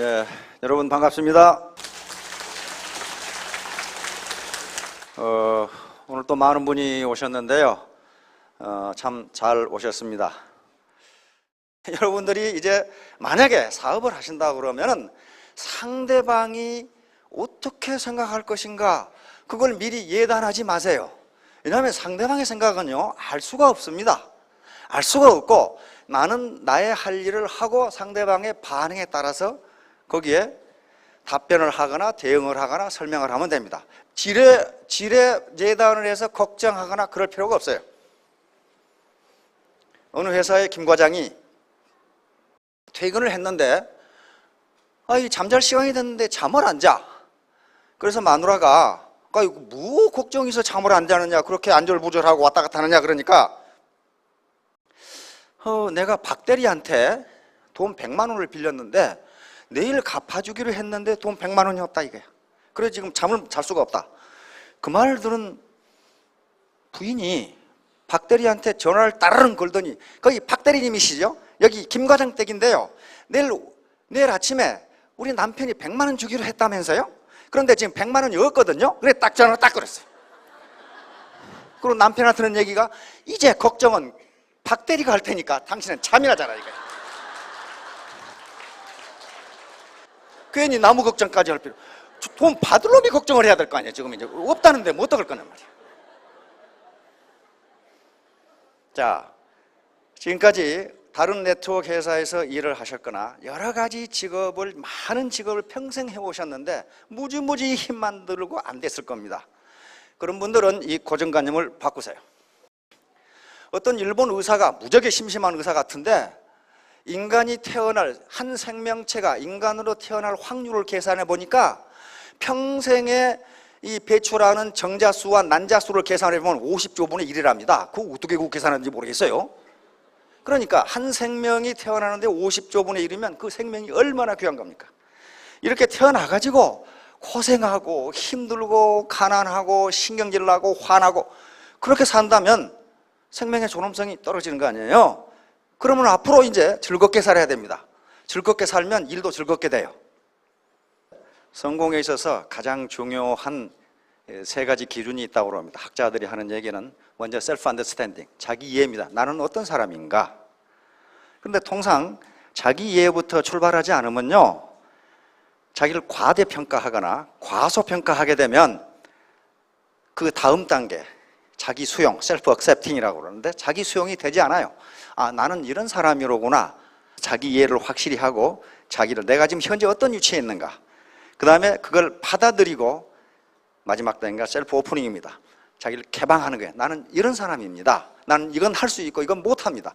예, 여러분 반갑습니다. 오늘 또 많은 분이 오셨는데요. 참 잘 오셨습니다. 여러분들이 이제 만약에 사업을 하신다 그러면은 상대방이 어떻게 생각할 것인가, 그걸 미리 예단하지 마세요. 왜냐하면 상대방의 생각은요, 알 수가 없습니다. 알 수가 없고, 나는 나의 할 일을 하고 상대방의 반응에 따라서 거기에 답변을 하거나 대응을 하거나 설명을 하면 됩니다. 지레 예단을 해서 걱정하거나 그럴 필요가 없어요. 어느 회사의 김 과장이 퇴근을 했는데 이 잠잘 시간이 됐는데 잠을 안 자. 그래서 마누라가 뭐 걱정이 있어 잠을 안 자느냐, 그렇게 안절부절하고 왔다 갔다 하느냐, 그러니까 내가 박 대리한테 돈 100만 원을 빌렸는데 내일 갚아주기로 했는데 돈 100만 원이 없다 이거야. 그래 지금 잠을 잘 수가 없다. 그 말을 들은 부인이 박 대리한테 전화를 따르릉 걸더니, 거기 박 대리님이시죠? 여기 김 과장 댁인데요, 내일 아침에 우리 남편이 100만 원 주기로 했다면서요? 그런데 지금 100만 원이 없거든요. 그래 딱 전화를 딱 걸었어요. 그리고 남편한테 는 얘기가, 이제 걱정은 박 대리가 할 테니까 당신은 잠이나 자라 이거야. 괜히 나무 걱정까지 할 필요. 돈 받을 놈이 걱정을 해야 될 거 아니야. 지금 이제 없다는데 뭐 어떡할 거냐 말이야. 자, 지금까지 다른 네트워크 회사에서 일을 하셨거나 여러 가지 직업을, 많은 직업을 평생 해오셨는데 무지무지 힘만 들고 안 됐을 겁니다. 그런 분들은 이 고정관념을 바꾸세요. 어떤 일본 의사가, 무지하게 심심한 의사 같은데, 인간이 태어날, 한 생명체가 인간으로 태어날 확률을 계산해 보니까 평생에 이 배출하는 정자수와 난자수를 계산해 보면 50조분의 1이랍니다. 그거 어떻게 계산하는지 모르겠어요. 그러니까 한 생명이 태어나는데 50조분의 1이면 그 생명이 얼마나 귀한 겁니까? 이렇게 태어나가지고 고생하고 힘들고 가난하고 신경질 나고 화나고 그렇게 산다면 생명의 존엄성이 떨어지는 거 아니에요? 그러면 앞으로 이제 즐겁게 살아야 됩니다. 즐겁게 살면 일도 즐겁게 돼요. 성공에 있어서 가장 중요한 세 가지 기준이 있다고 합니다. 학자들이 하는 얘기는 먼저 셀프 언더스탠딩, 자기 이해입니다. 나는 어떤 사람인가? 그런데 통상 자기 이해부터 출발하지 않으면요, 자기를 과대평가하거나 과소평가하게 되면 그 다음 단계, 자기 수용, 셀프 액셉팅이라고 그러는데, 자기 수용이 되지 않아요. 나는 이런 사람이로구나. 자기 이해를 확실히 하고 자기를, 내가 지금 현재 어떤 위치에 있는가, 그 다음에 그걸 받아들이고 마지막 단계가 셀프 오프닝입니다. 자기를 개방하는 거예요. 나는 이런 사람입니다. 나는 이건 할 수 있고 이건 못합니다.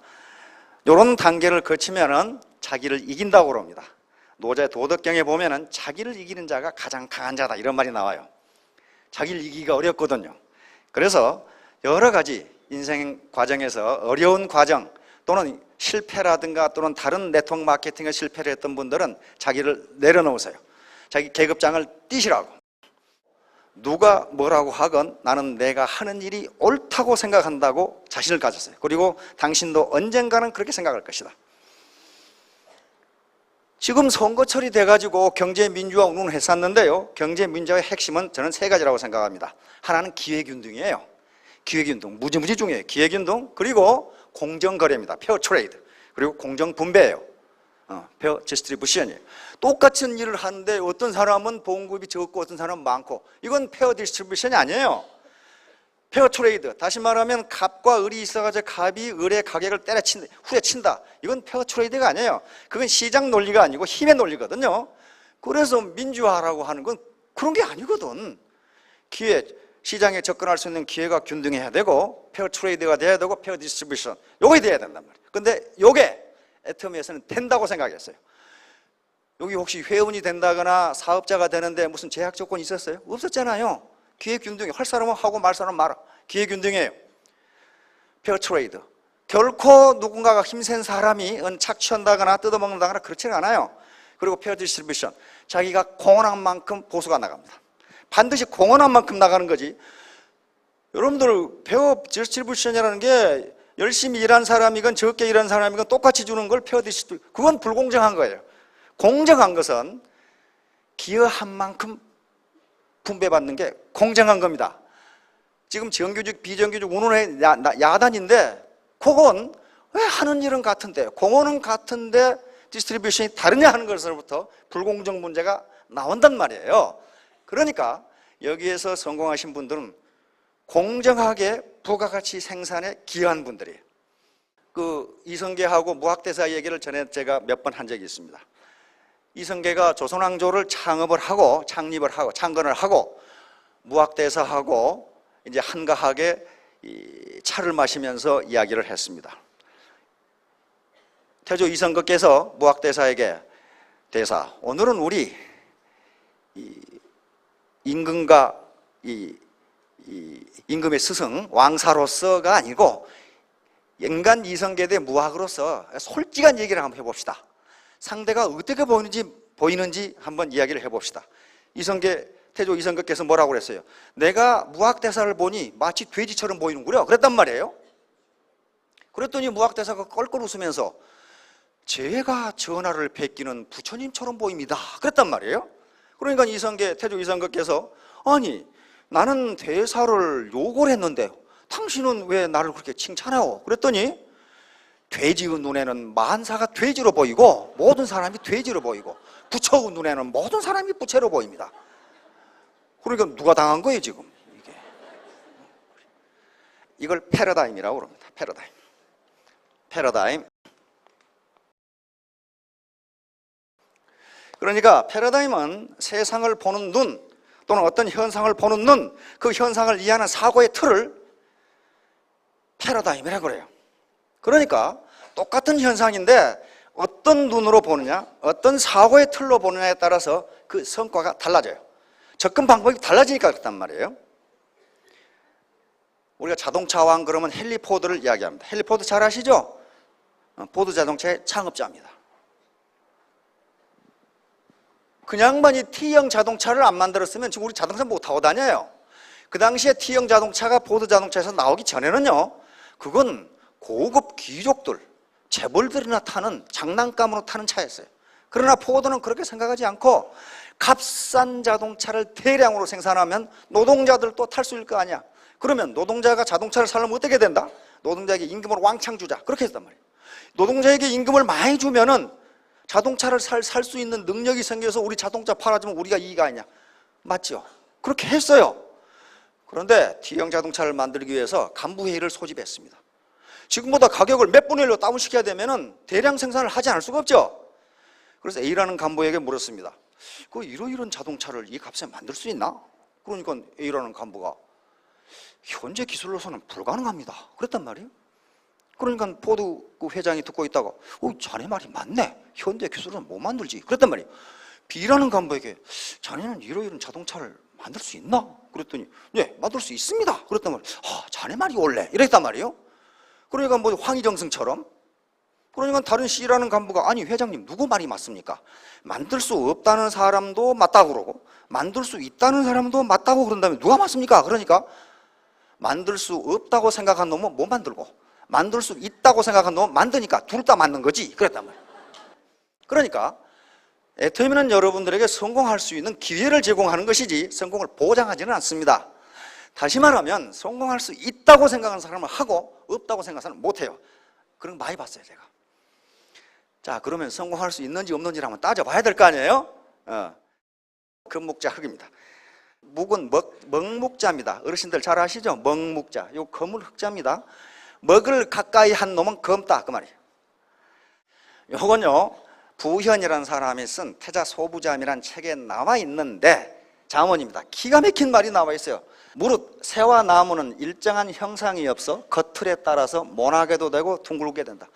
이런 단계를 거치면은 자기를 이긴다고 그럽니다. 노제 도덕경에 보면은 자기를 이기는 자가 가장 강한 자다 이런 말이 나와요. 자기를 이기기가 어렵거든요. 그래서 여러 가지 인생 과정에서 어려운 과정 또는 실패라든가 또는 다른 네트워크 마케팅에 실패를 했던 분들은 자기를 내려놓으세요. 자기 계급장을 띄시라고. 누가 뭐라고 하건 나는 내가 하는 일이 옳다고 생각한다고 자신을 가졌어요. 그리고 당신도 언젠가는 그렇게 생각할 것이다. 지금 선거철이 돼가지고 경제민주화 운동을 했었는데요, 경제민주화의 핵심은 저는 세 가지라고 생각합니다. 하나는 기회균등이에요. 기회균등, 무지무지 중요해요. 기회균등, 그리고 공정거래입니다. 페어 트레이드. 그리고 공정분배예요. 페어 디스트리뷰션이에요. 똑같은 일을 하는데 어떤 사람은 보험금이 적고 어떤 사람은 많고, 이건 페어 디스트리뷰션이 아니에요. 페어 트레이드, 다시 말하면 갑과 을이 있어가지고 갑이 을의 가격을 후려친다. 이건 페어 트레이드가 아니에요. 그건 시장 논리가 아니고 힘의 논리거든요. 그래서 민주화라고 하는 건 그런 게 아니거든. 기회, 시장에 접근할 수 있는 기회가 균등해야 되고, 페어 트레이드가 돼야 되고, 페어 디스트리뷰션, 요게 돼야 된단 말이에요. 근데 요게 애터미에서는 된다고 생각했어요. 여기 혹시 회원이 된다거나 사업자가 되는데 무슨 제약 조건이 있었어요? 없었잖아요. 기회균등이, 할 사람은 하고 말 사람은 말아. 기회균등이에요. 페어 트레이드, 결코 누군가가 힘센 사람이 착취한다거나 뜯어먹는다거나 그렇지는 않아요. 그리고 페어 디스트리뷰션, 자기가 공헌한 만큼 보수가 나갑니다. 반드시 공헌한 만큼 나가는 거지. 여러분들 페어 디스트리뷰션이라는 게 열심히 일한 사람이건 적게 일한 사람이건 똑같이 주는 걸 페어 디스트리뷰션, 그건 불공정한 거예요. 공정한 것은 기여한 만큼 분배받는 게 공정한 겁니다. 지금 정규직, 비정규직 운운의 야단인데 그건 왜 하는 일은 같은데 공헌은 같은데 디스트리뷰션이 다르냐 하는 것으로부터 불공정 문제가 나온단 말이에요. 그러니까 여기에서 성공하신 분들은 공정하게 부가가치 생산에 기여한 분들이에요. 그 이성계하고 무학대사 얘기를 전에 제가 몇 번 한 적이 있습니다. 이성계가 조선왕조를 창립을 하고 창건을 하고 무학대사하고 이제 한가하게 이 차를 마시면서 이야기를 했습니다. 태조 이성계께서 무학대사에게 대사, 오늘은 우리 임금과 임금의 스승 왕사로서가 아니고 인간 이성계에 대해 무학으로서 솔직한 얘기를 한번 해봅시다. 상대가 어떻게 보이는지 한번 이야기를 해봅시다. 태조 이성계께서 뭐라고 그랬어요? 내가 무학대사를 보니 마치 돼지처럼 보이는구려 그랬단 말이에요. 그랬더니 무학대사가 껄껄 웃으면서 제가 전하를 뵙기는 부처님처럼 보입니다 그랬단 말이에요. 그러니까 태조 이성계께서 아니 나는 대사를 욕을 했는데 당신은 왜 나를 그렇게 칭찬해요? 그랬더니 돼지의 눈에는 만사가 돼지로 보이고 모든 사람이 돼지로 보이고 부처의 눈에는 모든 사람이 부처로 보입니다. 그러니까 누가 당한 거예요 지금? 이걸 패러다임이라고 그럽니다. 패러다임. 그러니까 패러다임은 세상을 보는 눈 또는 어떤 현상을 보는 눈, 그 현상을 이해하는 사고의 틀을 패러다임이라고 그래요. 그러니까 똑같은 현상인데 어떤 눈으로 보느냐, 어떤 사고의 틀로 보느냐에 따라서 그 성과가 달라져요. 접근 방법이 달라지니까 그렇단 말이에요. 우리가 자동차 왕 그러면 헨리 포드를 이야기합니다. 헨리 포드 잘 아시죠? 포드 자동차의 창업자입니다. 그 양반이 T형 자동차를 안 만들었으면 지금 우리 자동차 못 타고 다녀요. 그 당시에 T형 자동차가 포드 자동차에서 나오기 전에는요, 그건 고급 귀족들, 재벌들이나 타는 장난감으로 타는 차였어요. 그러나 포드는 그렇게 생각하지 않고 값싼 자동차를 대량으로 생산하면 노동자들도 탈 수 있을 거 아니야. 그러면 노동자가 자동차를 사려면 어떻게 된다? 노동자에게 임금을 왕창 주자. 그렇게 했단 말이에요. 노동자에게 임금을 많이 주면은 자동차를 살 수 있는 능력이 생겨서 우리 자동차 팔아주면 우리가 이익 아니냐. 맞죠? 그렇게 했어요. 그런데 T형 자동차를 만들기 위해서 간부회의를 소집했습니다. 지금보다 가격을 몇 분의 1로 다운시켜야 되면은 대량 생산을 하지 않을 수가 없죠. 그래서 A라는 간부에게 물었습니다. 그 이런 자동차를 이 값에 만들 수 있나? 그러니까 A라는 간부가 현재 기술로서는 불가능합니다 그랬단 말이에요. 그러니까 포드 그 회장이 듣고 있다가 자네 말이 맞네, 현대 기술은 못 만들지 그랬단 말이에요. B라는 간부에게 자네는 이런 자동차를 만들 수 있나? 그랬더니 네, 만들 수 있습니다 그랬단 말이에요. 자네 말이 옳네 이랬단 말이에요. 그러니까 뭐 황희정승처럼, 그러니까 다른 C라는 간부가 아니 회장님 누구 말이 맞습니까? 만들 수 없다는 사람도 맞다고 그러고 만들 수 있다는 사람도 맞다고 그런다면 누가 맞습니까? 그러니까 만들 수 없다고 생각한 놈은 못 만들고 만들 수 있다고 생각한 놈은 만드니까 둘 다 맞는 거지 그랬단 말이에요. 그러니까 애터미는 여러분들에게 성공할 수 있는 기회를 제공하는 것이지 성공을 보장하지는 않습니다. 다시 말하면 성공할 수 있다고 생각하는 사람은 하고 없다고 생각하는 사람은 못해요. 그런 거 많이 봤어요 제가. 자, 그러면 성공할 수 있는지 없는지를 한번 따져봐야 될 거 아니에요? 금묵자 흙입니다. 묵은 먹묵자입니다. 어르신들 잘 아시죠? 먹묵자. 요 검은 흑자입니다. 먹을 가까이 한 놈은 검다 그 말이에요. 요건요 부현이라는 사람이 쓴 태자소부잠이라는 책에 나와 있는데 잠언입니다. 기가 막힌 말이 나와 있어요. 무릇 새와 나무는 일정한 형상이 없어 겉틀에 따라서 모나게도 되고 둥글게 된다.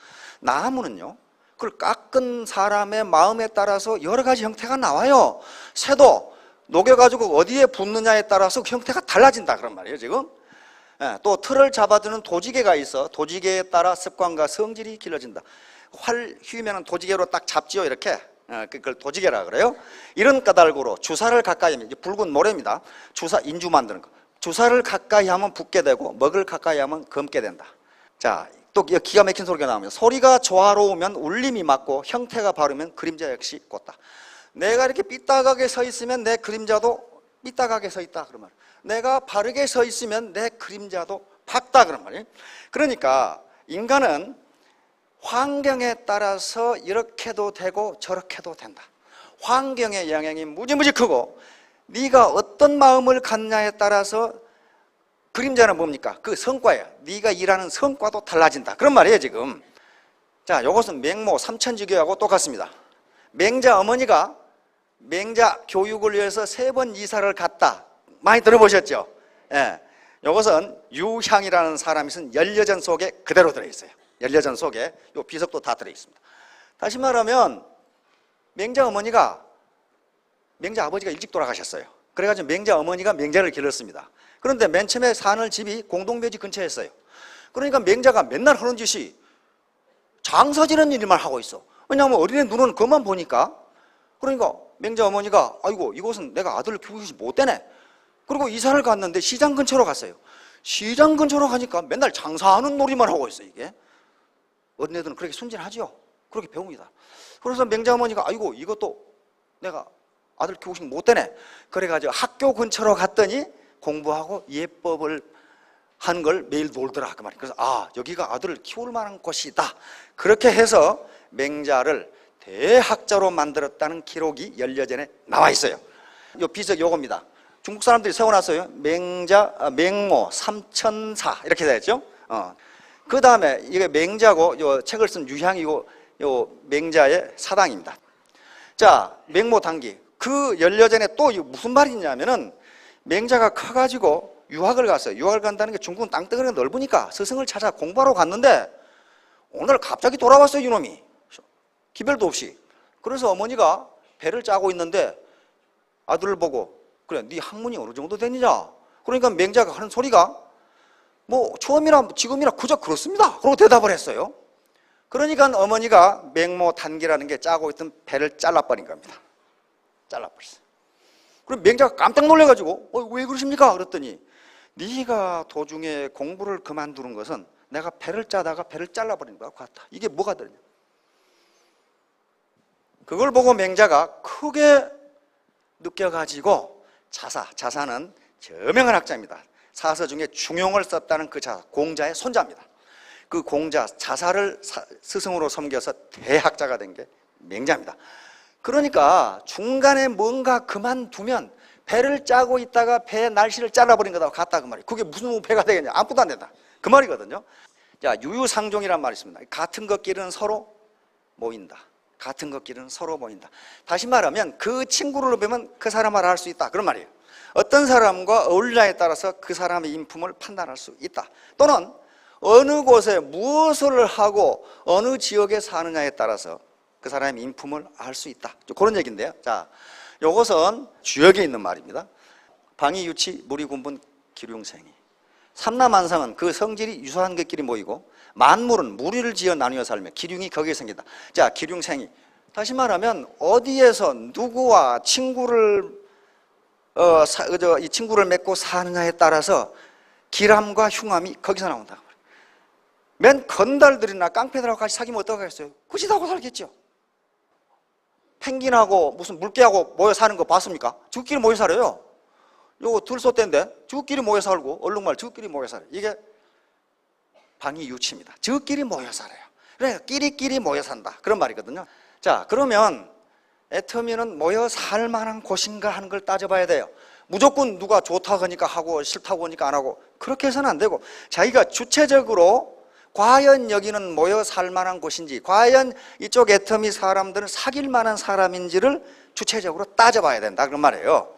나무는요 그걸 깎은 사람의 마음에 따라서 여러 가지 형태가 나와요. 새도 녹여가지고 어디에 붙느냐에 따라서 그 형태가 달라진다 그런 말이에요 지금. 또 틀을 잡아주는 도지개가 있어 도지개에 따라 습관과 성질이 길러진다. 활 휘면은 도지개로 딱 잡지요 이렇게. 그걸 도지개라 그래요. 이런 까닭으로 주사를 가까이 하면, 이제 붉은 모래입니다. 인주 만드는 거. 주사를 가까이 하면 붓게 되고 먹을 가까이 하면 검게 된다. 자, 또 기가 막힌 소리가 나옵니다. 소리가 조화로우면 울림이 맞고 형태가 바르면 그림자 역시 곧다. 내가 이렇게 삐딱하게 서 있으면 내 그림자도 삐딱하게 서 있다 그런 말이에요. 내가 바르게 서 있으면 내 그림자도 밝다 그런 말이에요. 그러니까 인간은 환경에 따라서 이렇게도 되고 저렇게도 된다. 환경의 영향이 무지무지 크고 네가 어떤 마음을 갖냐에 따라서 그림자는 뭡니까? 그 성과예요. 네가 일하는 성과도 달라진다 그런 말이에요 지금. 자, 이것은 맹모 삼천지교하고 똑같습니다. 맹자 어머니가 맹자 교육을 위해서 3번 이사를 갔다. 많이 들어보셨죠? 예. 이것은 유향이라는 사람이 쓴 연려전 속에 그대로 들어있어요. 연려전 속에 요 비석도 다 들어있습니다. 다시 말하면 맹자 어머니가 맹자 아버지가 일찍 돌아가셨어요. 그래가지고 맹자 어머니가 맹자를 길렀습니다. 그런데 맨 처음에 사는 집이 공동묘지 근처였어요. 그러니까 맹자가 맨날 하는 짓이 장사 지는 일만 하고 있어. 왜냐하면 어린애 눈은 그만 보니까. 그러니까 맹자 어머니가 아이고 이곳은 내가 아들을 키우기 못 되네. 그리고 이사를 갔는데 시장 근처로 갔어요. 시장 근처로 가니까 맨날 장사하는 놀이만 하고 있어 이게. 어린애들은 그렇게 순진하죠. 그렇게 배웁니다. 그래서 맹자 어머니가 아이고 이것도 내가 아들 키우기 못 되네. 그래가지고 학교 근처로 갔더니 공부하고 예법을 한 걸 매일 놀더라 그 말이에요. 그래서 아 여기가 아들을 키울 만한 곳이다. 그렇게 해서 맹자를 대학자로 만들었다는 기록이 연려전에 나와 있어요. 요 비석 요겁니다. 중국 사람들이 세워놨어요. 맹모 삼천사 이렇게 되어 있죠. 그 다음에 이게 맹자고 요 책을 쓴 유향이고 요 맹자의 사당입니다. 자, 맹모 단기. 그 연려전에 또 무슨 말이 있냐면은 맹자가 커가지고 유학을 갔어요. 유학을 간다는 게 중국은 땅덩어리가 넓으니까 스승을 찾아 공부하러 갔는데 오늘 갑자기 돌아왔어요 이놈이. 기별도 없이. 그래서 어머니가 배를 짜고 있는데 아들을 보고 그래 네 학문이 어느 정도 되느냐. 그러니까 맹자가 하는 소리가 뭐 처음이나 지금이나 그저 그렇습니다. 그러고 대답을 했어요. 그러니까 어머니가 맹모 단기라는 게 짜고 있던 배를 잘라버린 겁니다. 잘라버렸어요. 그럼 맹자가 깜짝 놀래가지고 왜 그러십니까? 그랬더니 네가 도중에 공부를 그만두는 것은 내가 배를 짜다가 배를 잘라버린 것과 같다. 이게 뭐가 되냐? 그걸 보고 맹자가 크게 느껴가지고 자사는 저명한 학자입니다. 사서 중에 중용을 썼다는 그 자사, 공자의 손자입니다. 그 공자 자사를 스승으로 섬겨서 대학자가 된 게 맹자입니다. 그러니까 중간에 뭔가 그만두면 배를 짜고 있다가 배 날씨를 잘라버린 거다 같다 그 말이에요. 그게 무슨 배가 되겠냐? 아무것도 안 된다 그 말이거든요. 자, 유유상종이란 말이 있습니다. 같은 것끼리는 서로 모인다. 같은 것끼리는 서로 모인다. 다시 말하면 그 친구를 보면 그 사람 말을 할 수 있다 그런 말이에요. 어떤 사람과 어울리냐에 따라서 그 사람의 인품을 판단할 수 있다. 또는 어느 곳에 무엇을 하고 어느 지역에 사느냐에 따라서 그 사람의 인품을 알 수 있다. 그런 얘기인데요. 자, 이것은 주역에 있는 말입니다. 방위유치 무리군분 기륭생이. 삼라만상은 그 성질이 유사한 것끼리 모이고 만물은 무리를 지어 나누어 살며 기륭이 거기에 생긴다. 자, 기륭생이. 다시 말하면 어디에서 누구와 친구를 이 친구를 맺고 사느냐에 따라서 기람과 흉함이 거기서 나온다. 맨 건달들이나 깡패들하고 같이 사귀면 어떡하겠어요? 그짓하고 살겠죠. 펭귄하고 무슨 물개하고 모여 사는 거 봤습니까? 저끼리 모여 살아요. 요거 들소대인데 저끼리 모여 살고 얼룩말 저끼리 모여 살아요. 이게 방위유치입니다. 저끼리 모여 살아요. 그러니까 끼리끼리 모여 산다 그런 말이거든요. 자, 그러면 애터미는 모여 살 만한 곳인가 하는 걸 따져봐야 돼요. 무조건 누가 좋다고 하니까 하고 싫다고 하니까 안 하고 그렇게 해서는 안 되고 자기가 주체적으로 과연 여기는 모여 살 만한 곳인지 과연 이쪽 애터미 사람들은 사귈 만한 사람인지를 주체적으로 따져봐야 된다 그런 말이에요.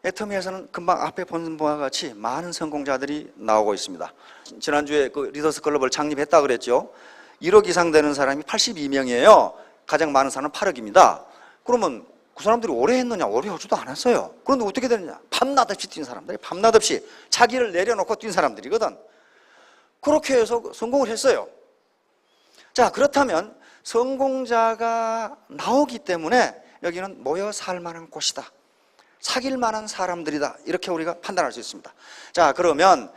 애터미에서는 금방 앞에 본 바와 같이 많은 성공자들이 나오고 있습니다. 지난주에 그 리더스 클럽을 창립했다 그랬죠. 1억 이상 되는 사람이 82명이에요. 가장 많은 사람은 8억입니다. 그러면 그 사람들이 오래 했느냐? 오래 하지도 않았어요. 그런데 어떻게 되느냐? 밤낮 없이 뛴 사람들이 밤낮 없이 자기를 내려놓고 뛴 사람들이거든. 그렇게 해서 성공을 했어요. 자, 그렇다면 성공자가 나오기 때문에 여기는 모여 살 만한 곳이다. 사귈 만한 사람들이다. 이렇게 우리가 판단할 수 있습니다. 자, 그러면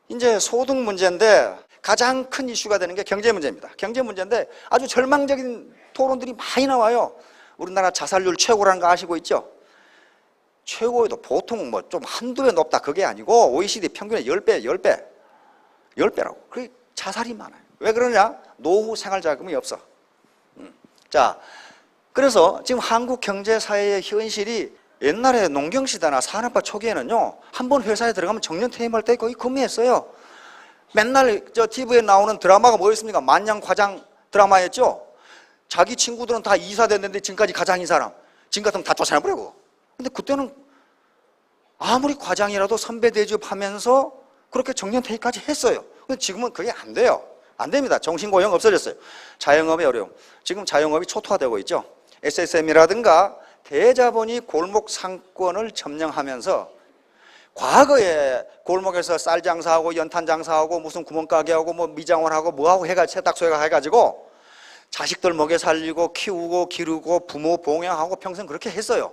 이제 소득 문제인데 가장 큰 이슈가 되는 게 경제 문제입니다. 경제 문제인데 아주 절망적인 토론들이 많이 나와요. 우리나라 자살률 최고라는 거 아시고 있죠? 최고에도 보통 뭐 좀 한두 배 높다 그게 아니고 OECD 평균의 10배라고. 그 자살이 많아요. 왜 그러냐? 노후 생활 자금이 없어. 자, 그래서 지금 한국 경제 사회의 현실이 옛날에 농경시대나 산업화 초기에는요, 한 번 회사에 들어가면 정년퇴임할 때 거의 근무했어요. 맨날 저 TV에 나오는 드라마가 뭐였습니까? 만냥과장 드라마였죠. 자기 친구들은 다 이사 됐는데 지금까지 과장인 사람, 지금 같으면 다 쫓아내버리고. 근데 그때는 아무리 과장이라도 선배 대접하면서 그렇게 정년퇴임까지 했어요. 근데 지금은 그게 안 돼요. 안 됩니다. 정신고용 없어졌어요. 자영업의 어려움. 지금 자영업이 초토화되고 있죠. SSM이라든가 대자본이 골목 상권을 점령하면서 과거에 골목에서 쌀 장사하고 연탄 장사하고 무슨 구멍가게하고 뭐 미장원하고 뭐하고 해가지고 세탁소에 해가지고 자식들 먹여 살리고 키우고 기르고 부모 봉양하고 평생 그렇게 했어요.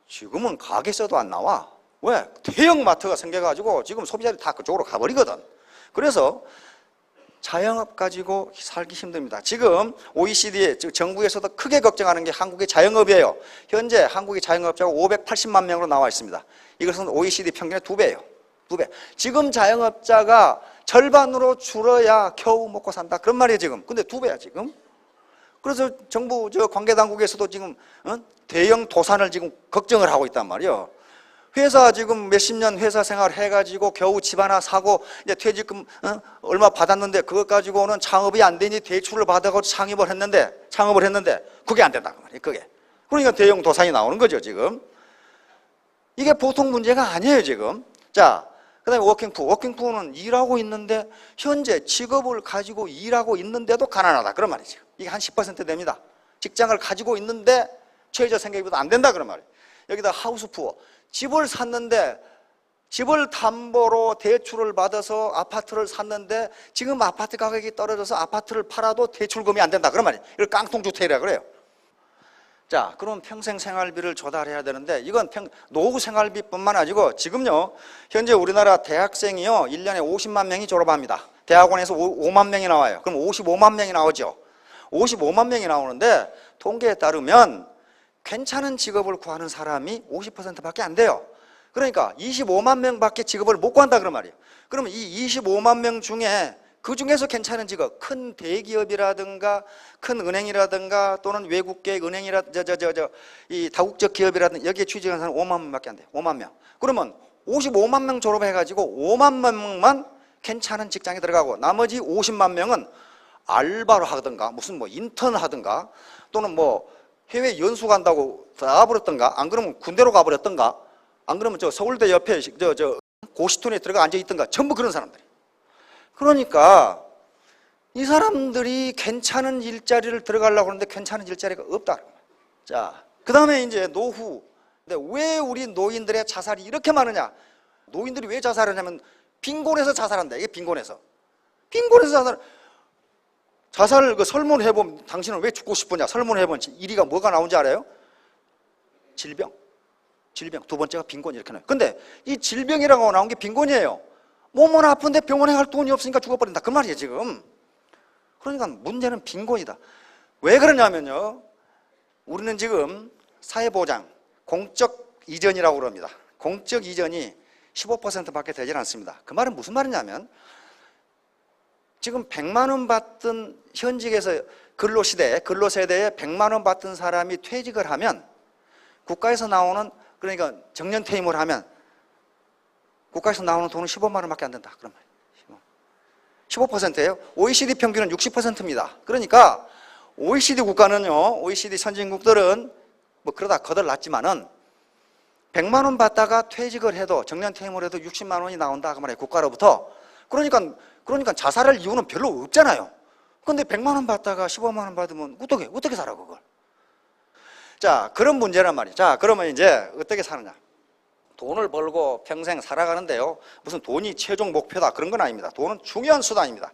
지금은 가게세도 안 나와. 왜? 대형마트가 생겨가지고 지금 소비자들이 다 그쪽으로 가버리거든. 그래서 자영업 가지고 살기 힘듭니다. 지금 OECD, 즉 정부에서도 크게 걱정하는 게 한국의 자영업이에요. 현재 한국의 자영업자가 580만 명으로 나와 있습니다. 이것은 OECD 평균의 2배예요. 2배. 지금 자영업자가 절반으로 줄어야 겨우 먹고 산다. 그런 말이에요, 지금. 근데 2배야, 지금. 그래서 정부 관계 당국에서도 지금 대형 도산을 지금 걱정을 하고 있단 말이에요. 회사 지금 몇십 년 회사 생활 해가지고 겨우 집 하나 사고 이제 퇴직금 얼마 받았는데 그것 가지고는 창업이 안 되니 대출을 받아가지고 창업을 했는데 그게 안 된다 그 말이에요. 그게. 그러니까 대형 도산이 나오는 거죠 지금. 이게 보통 문제가 아니에요 지금. 자, 그다음에 워킹푸어. 워킹푸어는 일하고 있는데 현재 직업을 가지고 일하고 있는데도 가난하다 그런 말이죠. 이게 한 10% 됩니다. 직장을 가지고 있는데 최저 생계비도 안 된다 그런 말이에요. 여기다 하우스푸어. 집을 샀는데 집을 담보로 대출을 받아서 아파트를 샀는데 지금 아파트 가격이 떨어져서 아파트를 팔아도 대출금이 안 된다 그런 말이에요. 이걸 깡통주택이라 그래요. 자, 그럼 평생 생활비를 조달해야 되는데 이건 노후 생활비뿐만 아니고 지금요 현재 우리나라 대학생이요 1년에 50만 명이 졸업합니다. 대학원에서 5만 명이 나와요. 그럼 55만 명이 나오죠. 55만 명이 나오는데 통계에 따르면 괜찮은 직업을 구하는 사람이 50%밖에 안 돼요. 그러니까 25만 명밖에 직업을 못 구한다 그런 말이에요. 그러면 이 25만 명 중에 그 중에서 괜찮은 직업, 큰 대기업이라든가 큰 은행이라든가 또는 외국계 은행이라 이 다국적 기업이라든가 여기에 취직한 사람 5만 명밖에 안 돼요. 5만 명. 그러면 55만 명 졸업해가지고 5만 명만 괜찮은 직장에 들어가고 나머지 50만 명은 알바로 하든가 무슨 뭐 인턴 하든가 또는 뭐 해외 연수 간다고 나가버렸던가 안 그러면 군대로 가버렸던가 안 그러면 저 서울대 옆에 고시촌에 들어가 앉아있던가 전부 그런 사람들이. 그러니까 이 사람들이 괜찮은 일자리를 들어가려고 하는데 괜찮은 일자리가 없다. 자, 그 다음에 이제 노후. 근데 왜 우리 노인들의 자살이 이렇게 많으냐? 노인들이 왜 자살하냐면 빈곤에서 자살한다. 이게 빈곤에서 자살 그 설문해보면 당신은 왜 죽고 싶으냐? 설문해보면 1위가 뭐가 나온지 알아요? 질병. 두 번째가 빈곤 이렇게 나와요. 근데 이 질병이라고 나온 게 빈곤이에요. 몸은 아픈데 병원에 갈 돈이 없으니까 죽어버린다. 그 말이에요 지금. 그러니까 문제는 빈곤이다. 왜 그러냐면요. 우리는 지금 사회보장, 공적 이전이라고 그럽니다. 공적 이전이 15%밖에 되질 않습니다. 그 말은 무슨 말이냐면 지금 100만 원 받던 현직에서 근로세대에 100만 원 받던 사람이 퇴직을 하면 국가에서 나오는 그러니까 정년퇴임을 하면 국가에서 나오는 돈은 15만 원밖에 안 된다. 그런 말이에요. 15%예요. OECD 평균은 60%입니다. 그러니까 OECD 국가는요, OECD 선진국들은 뭐 그러다 거덜났지만은 100만 원 받다가 퇴직을 해도 정년퇴임을 해도 60만 원이 나온다 그 말이에요. 국가로부터. 그러니까 자살할 이유는 별로 없잖아요. 근데 100만 원 받다가 15만 원 받으면 어떻게 살아 그걸? 자, 그런 문제란 말이에요. 자, 그러면 이제 어떻게 사느냐? 돈을 벌고 평생 살아가는데요. 무슨 돈이 최종 목표다 그런 건 아닙니다. 돈은 중요한 수단입니다.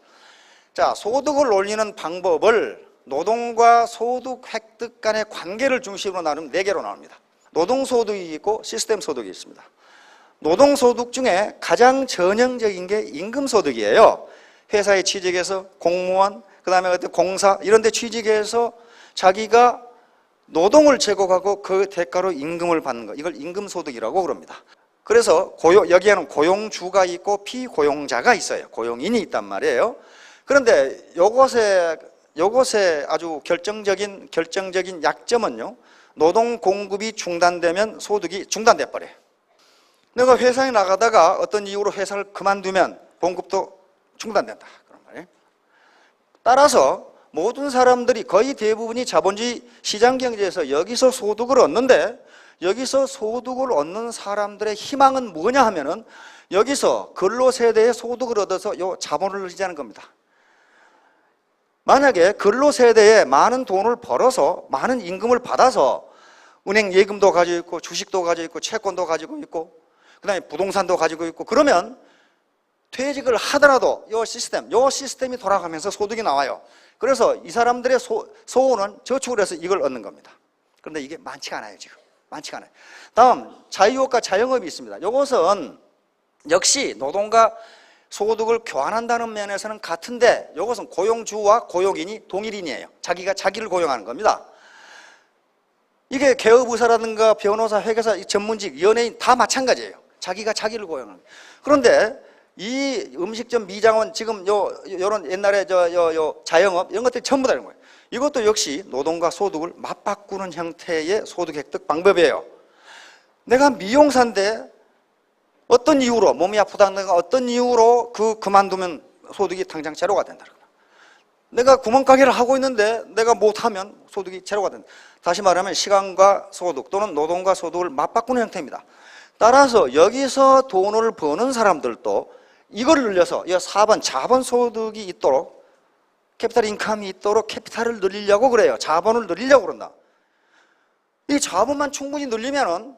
자, 소득을 올리는 방법을 노동과 소득 획득 간의 관계를 중심으로 나누면 4개로 나옵니다. 노동소득이 있고 시스템 소득이 있습니다. 노동소득 중에 가장 전형적인 게 임금소득이에요. 회사에 취직해서 공무원, 그 다음에 어떤 공사 이런 데 취직해서 자기가 노동을 제공하고 그 대가로 임금을 받는 거, 이걸 임금소득이라고 그럽니다. 그래서 여기에는 고용주가 있고 피고용자가 있어요. 고용인이 있단 말이에요. 그런데 요것의 아주 결정적인 약점은요, 노동 공급이 중단되면 소득이 중단돼 버려요. 내가 회사에 나가다가 어떤 이유로 회사를 그만두면 봉급도 중단된다, 그런 말이에요. 따라서 모든 사람들이, 거의 대부분이 자본주의 시장 경제에서 여기서 소득을 얻는데, 여기서 소득을 얻는 사람들의 희망은 뭐냐 하면은 여기서 근로세대의 소득을 얻어서 요 자본을 늘리자는 겁니다. 만약에 근로세대에 많은 돈을 벌어서 많은 임금을 받아서 은행 예금도 가지고 있고 주식도 가지고 있고 채권도 가지고 있고 그 다음에 부동산도 가지고 있고, 그러면 퇴직을 하더라도 요 시스템이 돌아가면서 소득이 나와요. 그래서 이 사람들의 소원은 저축을 해서 이걸 얻는 겁니다. 그런데 이게 많지가 않아요. 지금 많지가 않아요. 다음, 자유업과 자영업이 있습니다. 이것은 역시 노동과 소득을 교환한다는 면에서는 같은데, 이것은 고용주와 고용인이 동일인이에요. 자기가 자기를 고용하는 겁니다. 이게 개업의사라든가 변호사, 회계사, 전문직, 연예인 다 마찬가지예요. 자기가 자기를 고용하는 거예요. 그런데 이 음식점, 미장원, 지금 요런 옛날에 자영업 이런 것들이 전부 다 이런 거예요. 이것도 역시 노동과 소득을 맞바꾸는 형태의 소득 획득 방법이에요. 내가 미용사인데 어떤 이유로 몸이 아프다든가 어떤 이유로 그만두면 소득이 당장 제로가 된다. 내가 구멍가게를 하고 있는데 내가 못하면 소득이 제로가 된다. 다시 말하면 시간과 소득 또는 노동과 소득을 맞바꾸는 형태입니다. 따라서 여기서 돈을 버는 사람들도 이걸 늘려서 이 4번 자본 소득이 있도록, 캐피탈 인컴이 있도록 캐피탈을 늘리려고 그래요. 자본을 늘리려고 그런다. 이 자본만 충분히 늘리면은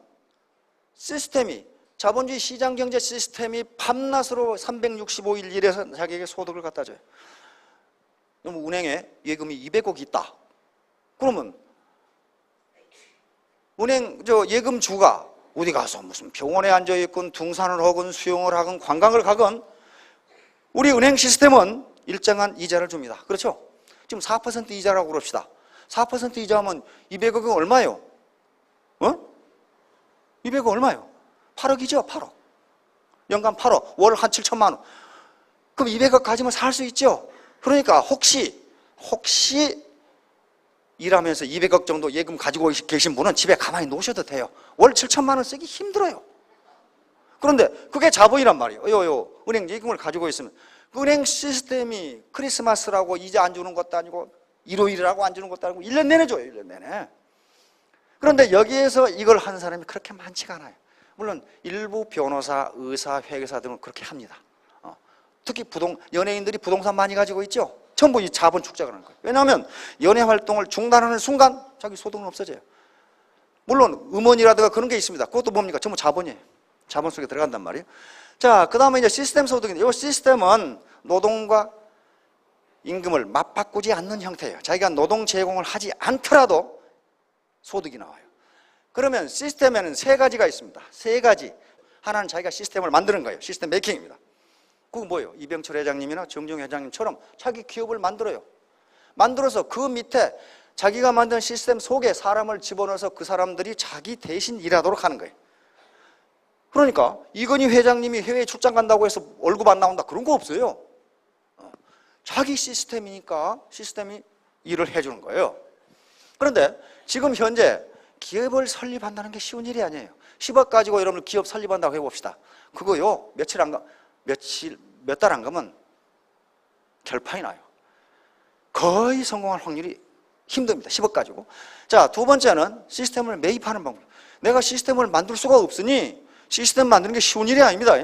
시스템이, 자본주의 시장 경제 시스템이 밤낮으로 365일 일해서 자기에게 소득을 갖다 줘요. 그럼 은행에 예금이 200억이 있다. 그러면 은행 예금주가 어디 가서 무슨 병원에 앉아 있건 등산을 하건 수영을 하건 관광을 가건 우리 은행 시스템은 일정한 이자를 줍니다. 그렇죠? 지금 4% 이자라고 그럽시다. 4% 이자하면 200억은 얼마예요? 200억 얼마예요? 8억이죠, 8억. 연간 8억, 월 한 7천만 원. 그럼 200억 가지면 살 수 있죠? 그러니까 혹시 일하면서 200억 정도 예금 가지고 계신 분은 집에 가만히 놓으셔도 돼요. 월 7천만 원 쓰기 힘들어요. 그런데 그게 자본이란 말이에요. 은행 예금을 가지고 있으면 은행 시스템이 크리스마스라고 이제 안 주는 것도 아니고 일요일이라고 안 주는 것도 아니고 1년 내내 줘요. 1년 내내. 그런데 여기에서 이걸 한 사람이 그렇게 많지가 않아요. 물론 일부 변호사, 의사, 회계사 등은 그렇게 합니다. 특히 연예인들이 부동산 많이 가지고 있죠. 전부 이 자본 축적을 하는 거예요. 왜냐하면 연예 활동을 중단하는 순간 자기 소득은 없어져요. 물론 음원이라든가 그런 게 있습니다. 그것도 뭡니까? 전부 자본이에요. 자본 속에 들어간단 말이에요. 자, 그 다음에 이제 시스템 소득인데, 이 시스템은 노동과 임금을 맞바꾸지 않는 형태예요. 자기가 노동 제공을 하지 않더라도 소득이 나와요. 그러면 시스템에는 세 가지가 있습니다. 세 가지. 하나는 자기가 시스템을 만드는 거예요. 시스템 메이킹입니다. 그건 뭐예요? 이병철 회장님이나 정종 회장님처럼 자기 기업을 만들어요. 만들어서 그 밑에 자기가 만든 시스템 속에 사람을 집어넣어서 그 사람들이 자기 대신 일하도록 하는 거예요. 그러니까 이건희 회장님이 해외에 출장 간다고 해서 월급 안 나온다, 그런 거 없어요. 자기 시스템이니까 시스템이 일을 해주는 거예요. 그런데 지금 현재 기업을 설립한다는 게 쉬운 일이 아니에요. 10억 가지고 여러분들 기업 설립한다고 해봅시다. 그거요, 몇 달 안 가면 결판이 나요. 거의 성공할 확률이 힘듭니다. 10억 가지고. 자, 두 번째는 시스템을 매입하는 방법. 내가 시스템을 만들 수가 없으니 시스템 만드는 게 쉬운 일이 아닙니다.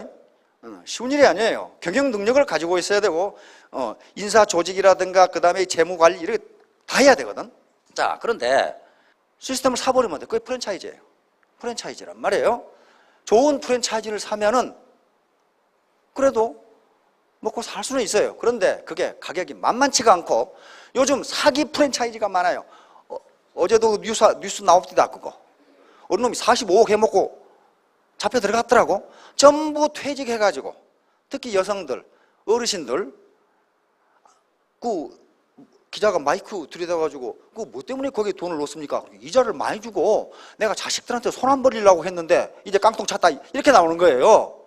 쉬운 일이 아니에요. 경영 능력을 가지고 있어야 되고, 인사 조직이라든가 그 다음에 재무 관리 이렇게 다 해야 되거든. 자, 그런데 시스템을 사버리면 돼. 그게 프랜차이즈예요. 프랜차이즈란 말이에요. 좋은 프랜차이즈를 사면은 그래도 먹고 살 수는 있어요. 그런데 그게 가격이 만만치가 않고 요즘 사기 프랜차이즈가 많아요. 어제도 뉴스 나옵니다. 그거 어느 놈이 45억 해먹고 잡혀 들어갔더라고. 전부 퇴직해가지고 특히 여성들, 어르신들 그 기자가 마이크 들여다가지고 그 뭐 때문에 거기에 돈을 넣습니까? 이자를 많이 주고 내가 자식들한테 손 안 벌리려고 했는데 이제 깡통 찼다 이렇게 나오는 거예요.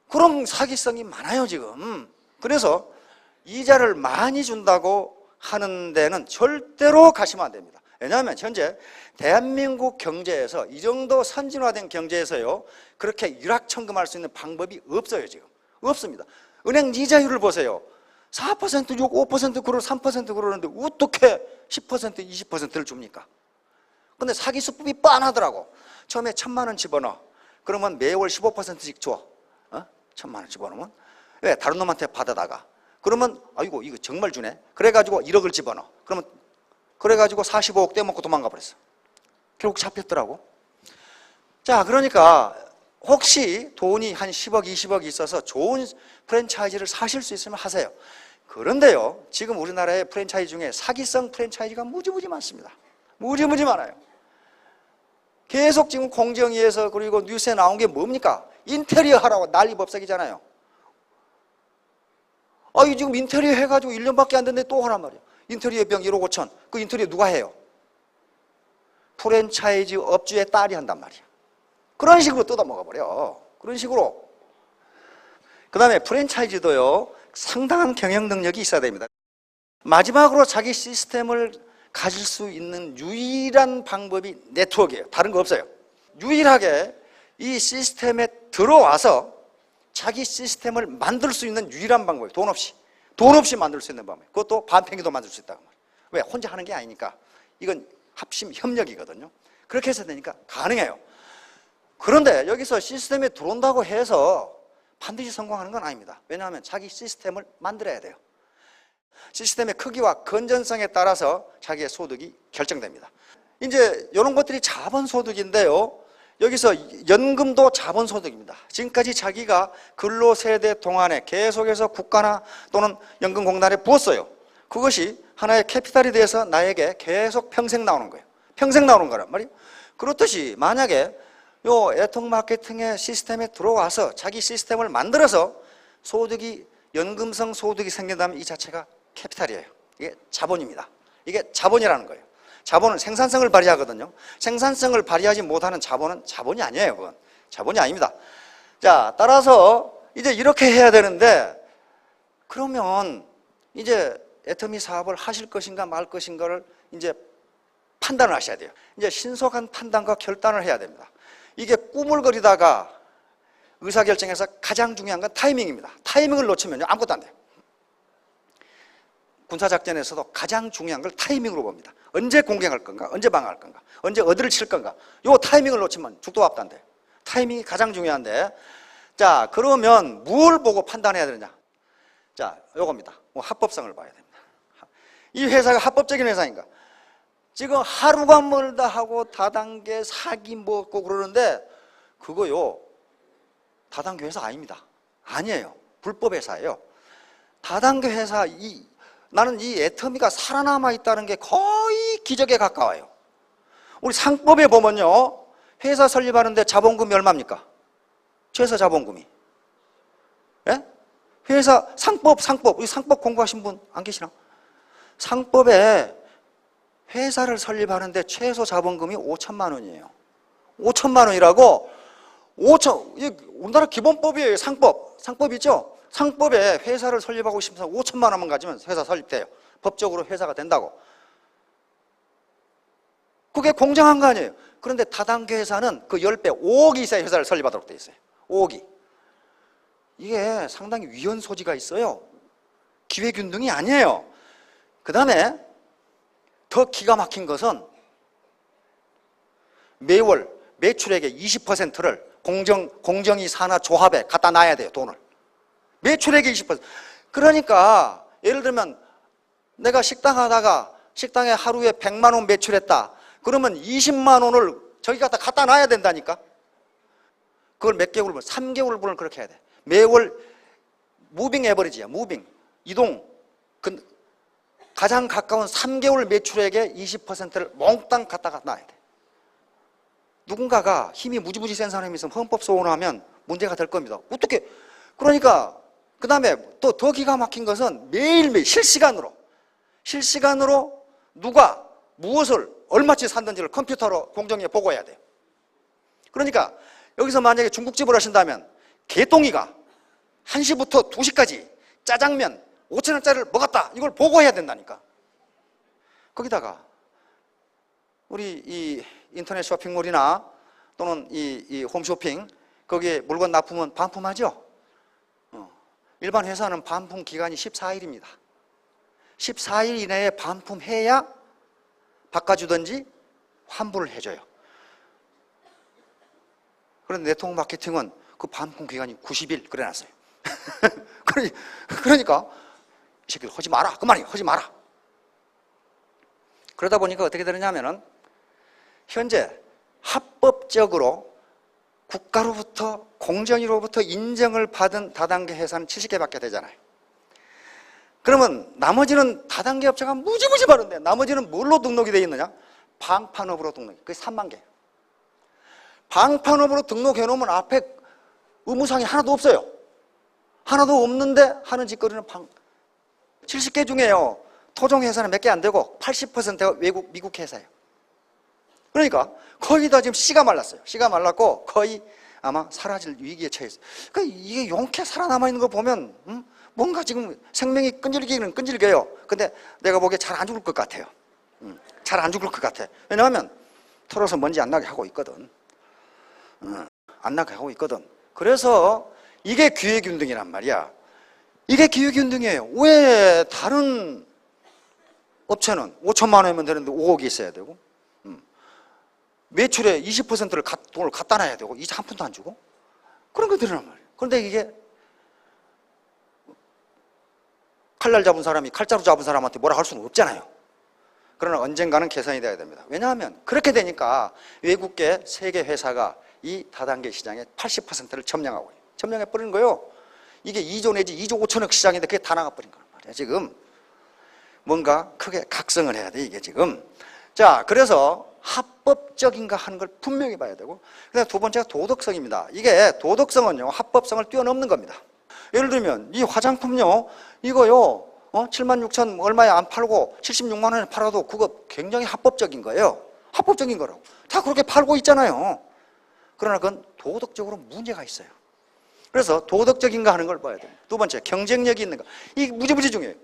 그런 사기성이 많아요 지금. 그래서 이자를 많이 준다고 하는 데는 절대로 가시면 안 됩니다. 왜냐하면 현재 대한민국 경제에서 이 정도 선진화된 경제에서요 그렇게 유락천금할 수 있는 방법이 없어요. 지금 없습니다. 은행 이자율을 보세요. 4% 6, 5% 그러고 3% 그러는데 어떻게 10%, 20%를 줍니까? 근데 사기 수법이 뻔하더라고. 처음에 1,000만 원 집어넣어. 그러면 매월 15%씩 줘. 1,000만 원 집어넣으면 왜? 다른 놈한테 받아다가. 그러면 아이고 이거 정말 주네. 그래가지고 1억을 집어넣어. 그러면 그래가지고 45억 떼먹고 도망가 버렸어. 결국 잡혔더라고. 자, 그러니까 혹시 돈이 한 10억, 20억 있어서 좋은 프랜차이즈를 사실 수 있으면 하세요. 그런데요, 지금 우리나라의 프랜차이즈 중에 사기성 프랜차이즈가 무지무지 많습니다. 무지무지 많아요. 계속 지금 공정위에서 그리고 뉴스에 나온 게 뭡니까? 인테리어 하라고 난리 법석이잖아요. 이 지금 인테리어 해가지고 1년밖에 안 됐는데 또 하란 말이에요. 인테리어 비용 1억 5천. 그 인테리어 누가 해요? 프랜차이즈 업주의 딸이 한단 말이야. 그런 식으로 뜯어먹어버려. 그런 식으로. 그 다음에 프랜차이즈도요 상당한 경영 능력이 있어야 됩니다. 마지막으로 자기 시스템을 가질 수 있는 유일한 방법이 네트워크예요. 다른 거 없어요. 유일하게 이 시스템에 들어와서 자기 시스템을 만들 수 있는 유일한 방법이에요. 돈 없이 만들 수 있는 방법. 그것도 반팽이도 만들 수 있다고 말이에요. 왜? 혼자 하는 게 아니니까. 이건 합심 협력이거든요. 그렇게 해서 되니까 가능해요. 그런데 여기서 시스템에 들어온다고 해서 반드시 성공하는 건 아닙니다. 왜냐하면 자기 시스템을 만들어야 돼요. 시스템의 크기와 건전성에 따라서 자기의 소득이 결정됩니다. 이제 이런 것들이 자본소득인데요. 여기서 연금도 자본소득입니다. 지금까지 자기가 근로세대 동안에 계속해서 국가나 또는 연금공단에 부었어요. 그것이 하나의 캐피탈이 돼서 나에게 계속 평생 나오는 거예요. 평생 나오는 거란 말이에요. 그렇듯이 만약에 요 애통 마케팅의 시스템에 들어와서 자기 시스템을 만들어서 소득이 연금성 소득이 생긴다면 이 자체가 캐피탈이에요. 이게 자본입니다. 이게 자본이라는 거예요. 자본은 생산성을 발휘하거든요. 생산성을 발휘하지 못하는 자본은 자본이 아니에요. 그건 자본이 아닙니다. 자, 따라서 이제 이렇게 해야 되는데 그러면 이제 애터미 사업을 하실 것인가 말 것인가를 이제 판단을 하셔야 돼요. 이제 신속한 판단과 결단을 해야 됩니다. 이게 꾸물거리다가 의사결정에서 가장 중요한 건 타이밍입니다. 타이밍을 놓치면 아무것도 안 돼요. 군사작전에서도 가장 중요한 걸 타이밍으로 봅니다. 언제 공격할 건가, 언제 방어할 건가, 언제 어디를 칠 건가. 요 타이밍을 놓치면 죽도 밥도 안 돼요. 타이밍이 가장 중요한데, 자, 그러면 뭘 보고 판단해야 되느냐? 자, 요겁니다. 합법성을 봐야 됩니다. 이 회사가 합법적인 회사인가? 지금 하루가 멀다 하고 다단계 사기 먹고 그러는데 그거요 다단계 회사 아닙니다. 아니에요. 불법 회사예요. 다단계 회사 나는 이 애터미가 살아남아 있다는 게 거의 기적에 가까워요. 우리 상법에 보면요 회사 설립하는데 자본금이 얼마입니까? 최소 자본금이. 예? 회사 상법 우리 상법 공부하신 분 안 계시나? 상법에 회사를 설립하는데 최소 자본금이 5천만 원이에요. 5천만 원이라고 우리나라 기본법이에요. 상법 있죠? 상법에 회사를 설립하고 싶으면 5천만 원만 가지면 회사 설립돼요. 법적으로 회사가 된다고. 그게 공정한 거 아니에요. 그런데 다단계 회사는 그 10배 5억이 있어야 회사를 설립하도록 돼 있어요. 5억이. 이게 상당히 위헌 소지가 있어요. 기회균등이 아니에요. 그 다음에 더 기가 막힌 것은 매월 매출액의 20%를 공정위 산하 조합에 갖다 놔야 돼요. 돈을. 매출액의 20%. 그러니까 예를 들면 내가 식당 하다가 식당에 하루에 100만 원 매출했다. 그러면 20만 원을 저기 갖다 놔야 된다니까. 그걸 몇 개월 분? 3개월 분을 그렇게 해야 돼. 매월 무빙 에버리지야. 무빙. 이동. 가장 가까운 3개월 매출액의 20%를 몽땅 갖다가 놔야 돼. 누군가가 힘이 무지무지 센 사람이 있으면 헌법 소원하면 문제가 될 겁니다. 어떻게? 그러니까 그 다음에 또 더 기가 막힌 것은 매일매일 실시간으로 실시간으로 누가 무엇을 얼마치 샀는지를 컴퓨터로 공정위에 보고해야 돼요. 그러니까 여기서 만약에 중국집을 하신다면 개똥이가 1시부터 2시까지 짜장면 5,000원짜리를 먹었다, 이걸 보고해야 된다니까. 거기다가 우리 이 인터넷 쇼핑몰이나 또는 이 홈쇼핑, 거기에 물건 납품은 반품하죠. 일반 회사는 반품 기간이 14일입니다. 14일 이내에 반품해야 바꿔주든지 환불을 해줘요. 그런데 네트워크 마케팅은 그 반품 기간이 90일 그래놨어요. 그러니까 이 새끼들 하지 마라, 그만이에요. 하지 마라. 그러다 보니까 어떻게 되느냐면은 현재 합법적으로 국가로부터, 공정위로부터 인정을 받은 다단계 회사는 70개밖에 되잖아요. 그러면 나머지는 다단계 업체가 무지무지 많은데 나머지는 뭘로 등록이 되어 있느냐? 방판업으로 등록이. 그게 3만 개. 방판업으로 등록해 놓으면 앞에 의무사항이 하나도 없어요. 하나도 없는데 하는 짓거리는 70개 중에요, 토종회사는 몇 개 안 되고 80%가 외국, 미국 회사예요. 그러니까 거의 다 지금 씨가 말랐어요. 씨가 말랐고 거의 아마 사라질 위기에 처해 있어요. 그러니까 이게 용케 살아남아 있는 거 보면 뭔가 지금 생명이 끈질기는 끈질겨요. 근데 내가 보기에 잘 안 죽을 것 같아요. 잘 안 죽을 것 같아. 왜냐하면 털어서 먼지 안 나게 하고 있거든. 안 나게 하고 있거든. 그래서 이게 기회균등이란 말이야. 이게 기회균등이에요. 왜 다른 업체는 5천만 원이면 되는데 5억이 있어야 되고, 매출의 20%를 돈을 갖다 놔야 되고, 이자 한 푼도 안 주고, 그런 것들이란 말이에요. 그런데 이게 칼날 잡은 사람이 칼자루 잡은 사람한테 뭐라 할 수는 없잖아요. 그러나 언젠가는 개선이 돼야 됩니다. 왜냐하면 그렇게 되니까 외국계 세계 회사가 이 다단계 시장의 80%를 점령하고 있어요. 점령해버리는 거예요. 이게 2조 내지 2조 5천억 시장인데 그게 다 나가버린 거란 말이에요. 지금 뭔가 크게 각성을 해야 돼, 이게 지금. 자, 그래서 합법적인가 하는 걸 분명히 봐야 되고, 그다음에 두 번째가 도덕성입니다. 이게 도덕성은요, 합법성을 뛰어넘는 겁니다. 예를 들면 이 화장품요, 이거요 7만 6천 얼마에 안 팔고 76만 원에 팔아도 그거 굉장히 합법적인 거예요. 합법적인 거라고 다 그렇게 팔고 있잖아요. 그러나 그건 도덕적으로 문제가 있어요. 그래서 도덕적인가 하는 걸 봐야 돼요. 두 번째, 경쟁력이 있는가. 이게 무지무지 중요해요.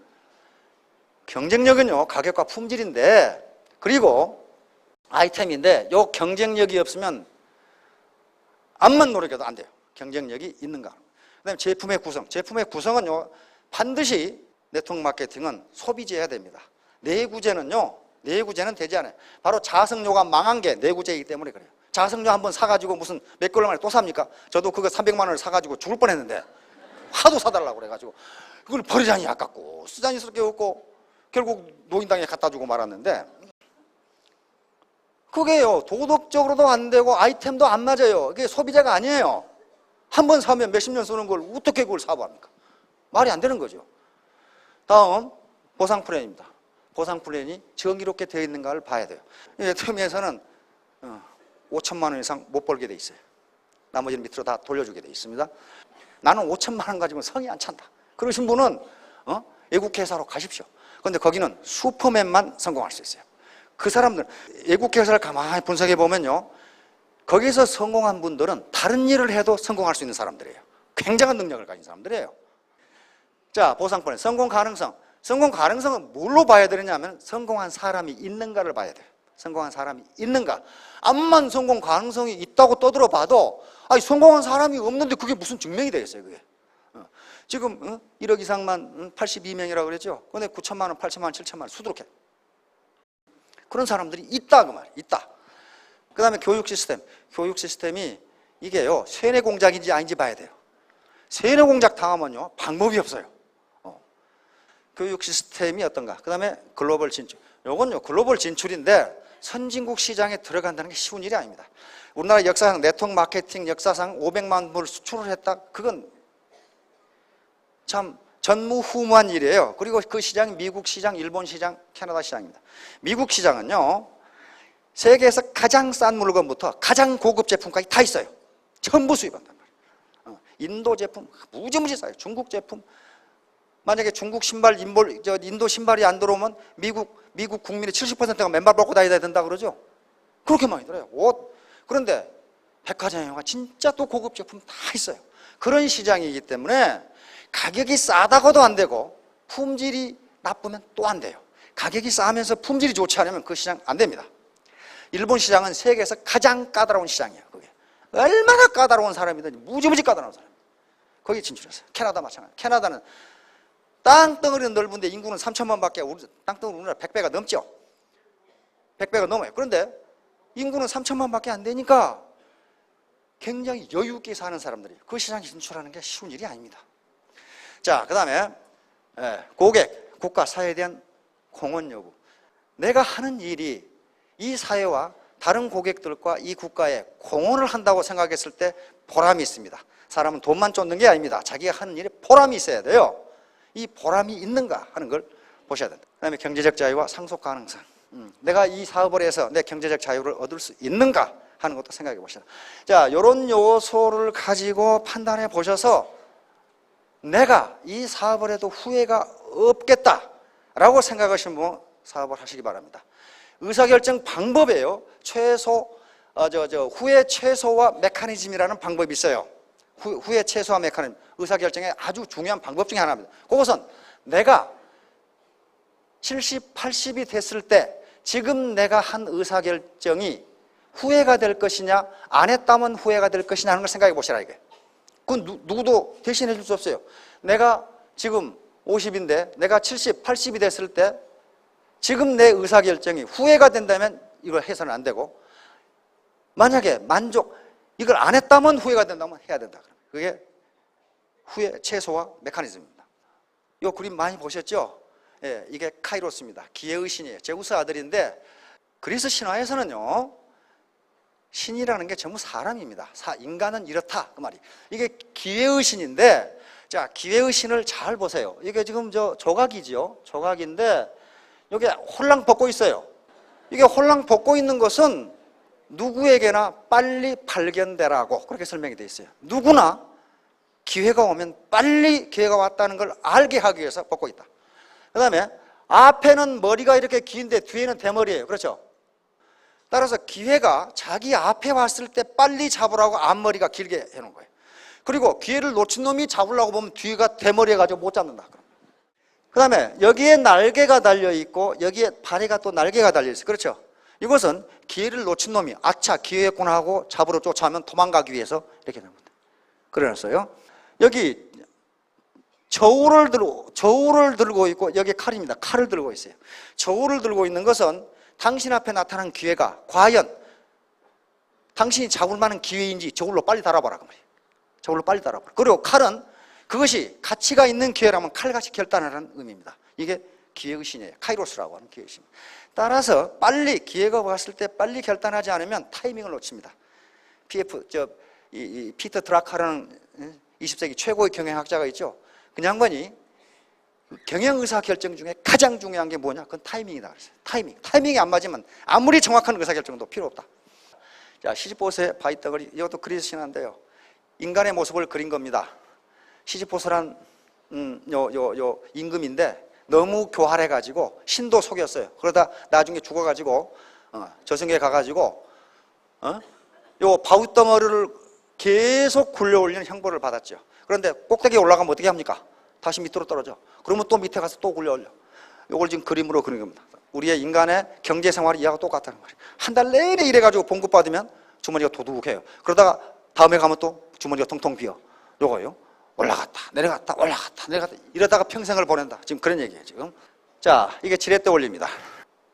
경쟁력은요, 가격과 품질인데, 그리고 아이템인데, 요 경쟁력이 없으면 암만 노력해도 안 돼요. 경쟁력이 있는가. 그 다음에 제품의 구성. 제품의 구성은요, 반드시 네트워크 마케팅은 소비재여야 됩니다. 내구재는요, 내구재는 되지 않아요. 바로 자석료가 망한 게 내구재이기 때문에 그래요. 자석료 한번 사가지고 무슨 몇 개월 만에 또 삽니까? 저도 그거 300만 원을 사가지고 죽을 뻔했는데, 하도 사달라고 그래가지고 그걸 버리자니 아깝고 쓰자니 쓸 게 없고 결국 노인당에 갖다 주고 말았는데, 그게요, 도덕적으로도 안 되고 아이템도 안 맞아요. 이게 소비자가 아니에요. 한 번 사면 몇십 년 쓰는 걸 어떻게 그걸 사고합니까? 말이 안 되는 거죠. 다음, 보상 플랜입니다. 보상 플랜이 정의롭게 되어 있는가를 봐야 돼요. 예트미에서는 5천만 원 이상 못 벌게 돼 있어요. 나머지는 밑으로 다 돌려주게 돼 있습니다. 나는 5천만 원 가지고 성이 안 찬다, 그러신 분은 외국회사로 가십시오. 그런데 거기는 슈퍼맨만 성공할 수 있어요. 그 사람들, 외국회사를 가만히 분석해 보면요, 거기서 성공한 분들은 다른 일을 해도 성공할 수 있는 사람들이에요. 굉장한 능력을 가진 사람들이에요. 자, 보상플랜, 성공 가능성. 성공 가능성은 뭘로 봐야 되느냐면 성공한 사람이 있는가를 봐야 돼요. 성공한 사람이 있는가. 암만 성공 가능성이 있다고 떠들어 봐도 성공한 사람이 없는데 그게 무슨 증명이 되겠어요, 그게. 지금 1억 이상만 82명이라고 그랬죠. 근데 9천만 원, 8천만 원, 7천만 원 수두룩해. 그런 사람들이 있다, 그 말이에요. 있다. 그 다음에 교육 시스템. 교육 시스템이 이게요, 세뇌 공작인지 아닌지 봐야 돼요. 세뇌 공작 당하면요, 방법이 없어요. 교육 시스템이 어떤가. 그 다음에 글로벌 진출. 요건요, 글로벌 진출인데 선진국 시장에 들어간다는 게 쉬운 일이 아닙니다. 우리나라 역사상 네트워크 마케팅 역사상 500만 불 수출을 했다. 그건 참 전무후무한 일이에요. 그리고 그 시장이 미국 시장, 일본 시장, 캐나다 시장입니다. 미국 시장은요, 세계에서 가장 싼 물건부터 가장 고급 제품까지 다 있어요. 전부 수입한단 말이에요. 인도 제품 무지무지 싸요. 중국 제품 만약에 중국 신발, 인도 신발이 안 들어오면 미국 국민의 70%가 맨발 벗고 다녀야 된다 그러죠. 그렇게 많이 들어요. 옷. 그런데 백화점에 가면 진짜 또 고급 제품 다 있어요. 그런 시장이기 때문에 가격이 싸다고도 안 되고 품질이 나쁘면 또 안 돼요. 가격이 싸면서 품질이 좋지 않으면 그 시장 안 됩니다. 일본 시장은 세계에서 가장 까다로운 시장이에요. 그게 얼마나 까다로운 사람이든지 무지무지 까다로운 사람. 거기 진출했어요. 캐나다 마찬가지. 캐나다는 땅덩어리는 넓은데 인구는 3천만 밖에, 땅덩어리 우리나라 100배가 넘죠. 100배가 넘어요. 그런데 인구는 3천만 밖에 안 되니까 굉장히 여유 있게 사는 사람들이 그 시장에 진출하는 게 쉬운 일이 아닙니다. 자, 그 다음에 고객, 국가, 사회에 대한 공헌 여부. 내가 하는 일이 이 사회와 다른 고객들과 이 국가에 공헌을 한다고 생각했을 때 보람이 있습니다. 사람은 돈만 쫓는 게 아닙니다. 자기가 하는 일에 보람이 있어야 돼요. 이 보람이 있는가 하는 걸 보셔야 된다. 그 다음에 경제적 자유와 상속 가능성. 내가 이 사업을 해서 내 경제적 자유를 얻을 수 있는가 하는 것도 생각해 보시다. 자, 이런 요소를 가지고 판단해 보셔서 내가 이 사업을 해도 후회가 없겠다라고 생각하시는 분 사업을 하시기 바랍니다. 의사결정 방법이에요. 후회 최소화 메커니즘이라는 방법이 있어요. 후회 최소화 메커니즘, 의사결정의 아주 중요한 방법 중에 하나입니다. 그것은 내가 70, 80이 됐을 때 지금 내가 한 의사결정이 후회가 될 것이냐, 안 했다면 후회가 될 것이냐 하는 걸 생각해 보시라 이게. 그건 누구도 대신해 줄 수 없어요. 내가 지금 50인데 내가 70, 80이 됐을 때 지금 내 의사결정이 후회가 된다면 이걸 해서는 안 되고, 만약에 이걸 안 했다면 후회가 된다면 해야 된다. 그게 후회 최소화 메커니즘입니다. 이 그림 많이 보셨죠? 예, 이게 카이로스입니다. 기회의 신이에요. 제우스 아들인데 그리스 신화에서는요, 신이라는 게 전부 사람입니다. 인간은 이렇다 그 말이. 이게 기회의 신인데, 자, 기회의 신을 잘 보세요. 이게 지금 조각이죠. 조각인데 여기 홀랑 벗고 있어요. 이게 홀랑 벗고 있는 것은 누구에게나 빨리 발견되라고 그렇게 설명이 되어 있어요. 누구나 기회가 오면 빨리 기회가 왔다는 걸 알게 하기 위해서 벗고 있다. 그 다음에 앞에는 머리가 이렇게 긴데 뒤에는 대머리예요. 그렇죠? 따라서 기회가 자기 앞에 왔을 때 빨리 잡으라고 앞머리가 길게 해놓은 거예요. 그리고 기회를 놓친 놈이 잡으려고 보면 뒤가 대머리 해가지고 못 잡는다. 그 다음에 여기에 날개가 달려있고 여기에 발에가 또 날개가 달려있어요. 그렇죠? 이것은 기회를 놓친 놈이 아차 기회였구나 하고 잡으러 쫓아오면 도망가기 위해서 이렇게 된 겁니다. 그래놨어요. 여기 저울을 들고 있고 여기 칼입니다. 칼을 들고 있어요. 저울을 들고 있는 것은 당신 앞에 나타난 기회가 과연 당신이 잡을 만한 기회인지 저울로 빨리 달아봐라 그 말이에요. 저울로 빨리 달아봐라. 그리고 칼은 그것이 가치가 있는 기회라면 칼같이 결단하라는 의미입니다. 이게 기회의 신이에요. 카이로스라고 하는 기회의 신. 따라서 빨리 기회가 왔을 때 빨리 결단하지 않으면 타이밍을 놓칩니다. 피터 드라카라는 20세기 최고의 경영학자가 있죠. 그 양반이 경영의사결정 중에 가장 중요한 게 뭐냐? 그건 타이밍이다 그랬어요. 타이밍이 안 맞으면 아무리 정확한 의사결정도 필요 없다. 자, 시지포스의 바위덩어리, 이것도 그리스 신화인데요. 인간의 모습을 그린 겁니다. 시지포스란 임금인데 너무 교활해가지고 신도 속였어요. 그러다 나중에 죽어가지고 저승에 가가지고 요 바위덩어리를 계속 굴려올리는 형벌을 받았죠. 그런데 꼭대기에 올라가면 어떻게 합니까? 다시 밑으로 떨어져. 그러면 또 밑에 가서 또 굴려올려. 이걸 지금 그림으로 그린 겁니다. 우리의 인간의 경제생활이 이하고 똑같다는 거예요. 한 달 내내 일해가지고 봉급 받으면 주머니가 도둑해요. 그러다가 다음에 가면 또 주머니가 텅텅 비어. 요거요. 올라갔다 내려갔다 올라갔다 내려갔다 이러다가 평생을 보낸다. 지금 그런 얘기예요. 지금. 자, 이게 지렛대 올립니다.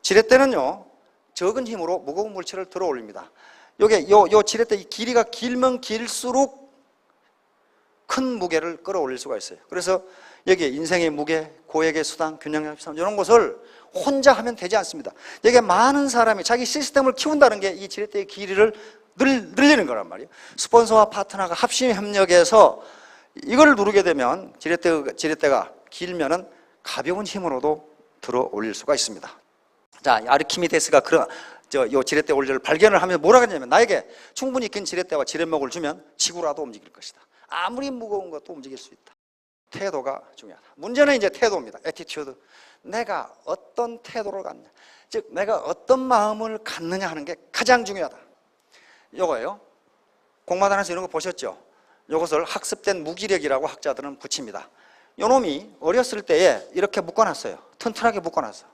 지렛대는요, 적은 힘으로 무거운 물체를 들어 올립니다. 요게 요 지렛대 이 길이가 길면 길수록 큰 무게를 끌어올릴 수가 있어요. 그래서 여기에 인생의 무게, 고액의 수당, 균형의 협상 이런 것을 혼자 하면 되지 않습니다. 여기에 많은 사람이 자기 시스템을 키운다는 게 이 지렛대의 길이를 늘리는 거란 말이에요. 스폰서와 파트너가 합심 협력해서 이걸 누르게 되면 지렛대가 길면은 가벼운 힘으로도 들어 올릴 수가 있습니다. 자, 아르키미데스가 요 지렛대 올리를 발견을 하면서 뭐라 하냐면, 나에게 충분히 긴 지렛대와 지렛목을 주면 지구라도 움직일 것이다. 아무리 무거운 것도 움직일 수 있다. 태도가 중요하다. 문제는 이제 태도입니다. 애티튜드. 내가 어떤 태도를 갖느냐, 즉 내가 어떤 마음을 갖느냐 하는 게 가장 중요하다. 요거예요. 공마단에서 이런 거 보셨죠? 요것을 학습된 무기력이라고 학자들은 붙입니다. 요놈이 어렸을 때에 이렇게 묶어놨어요. 튼튼하게 묶어놨어.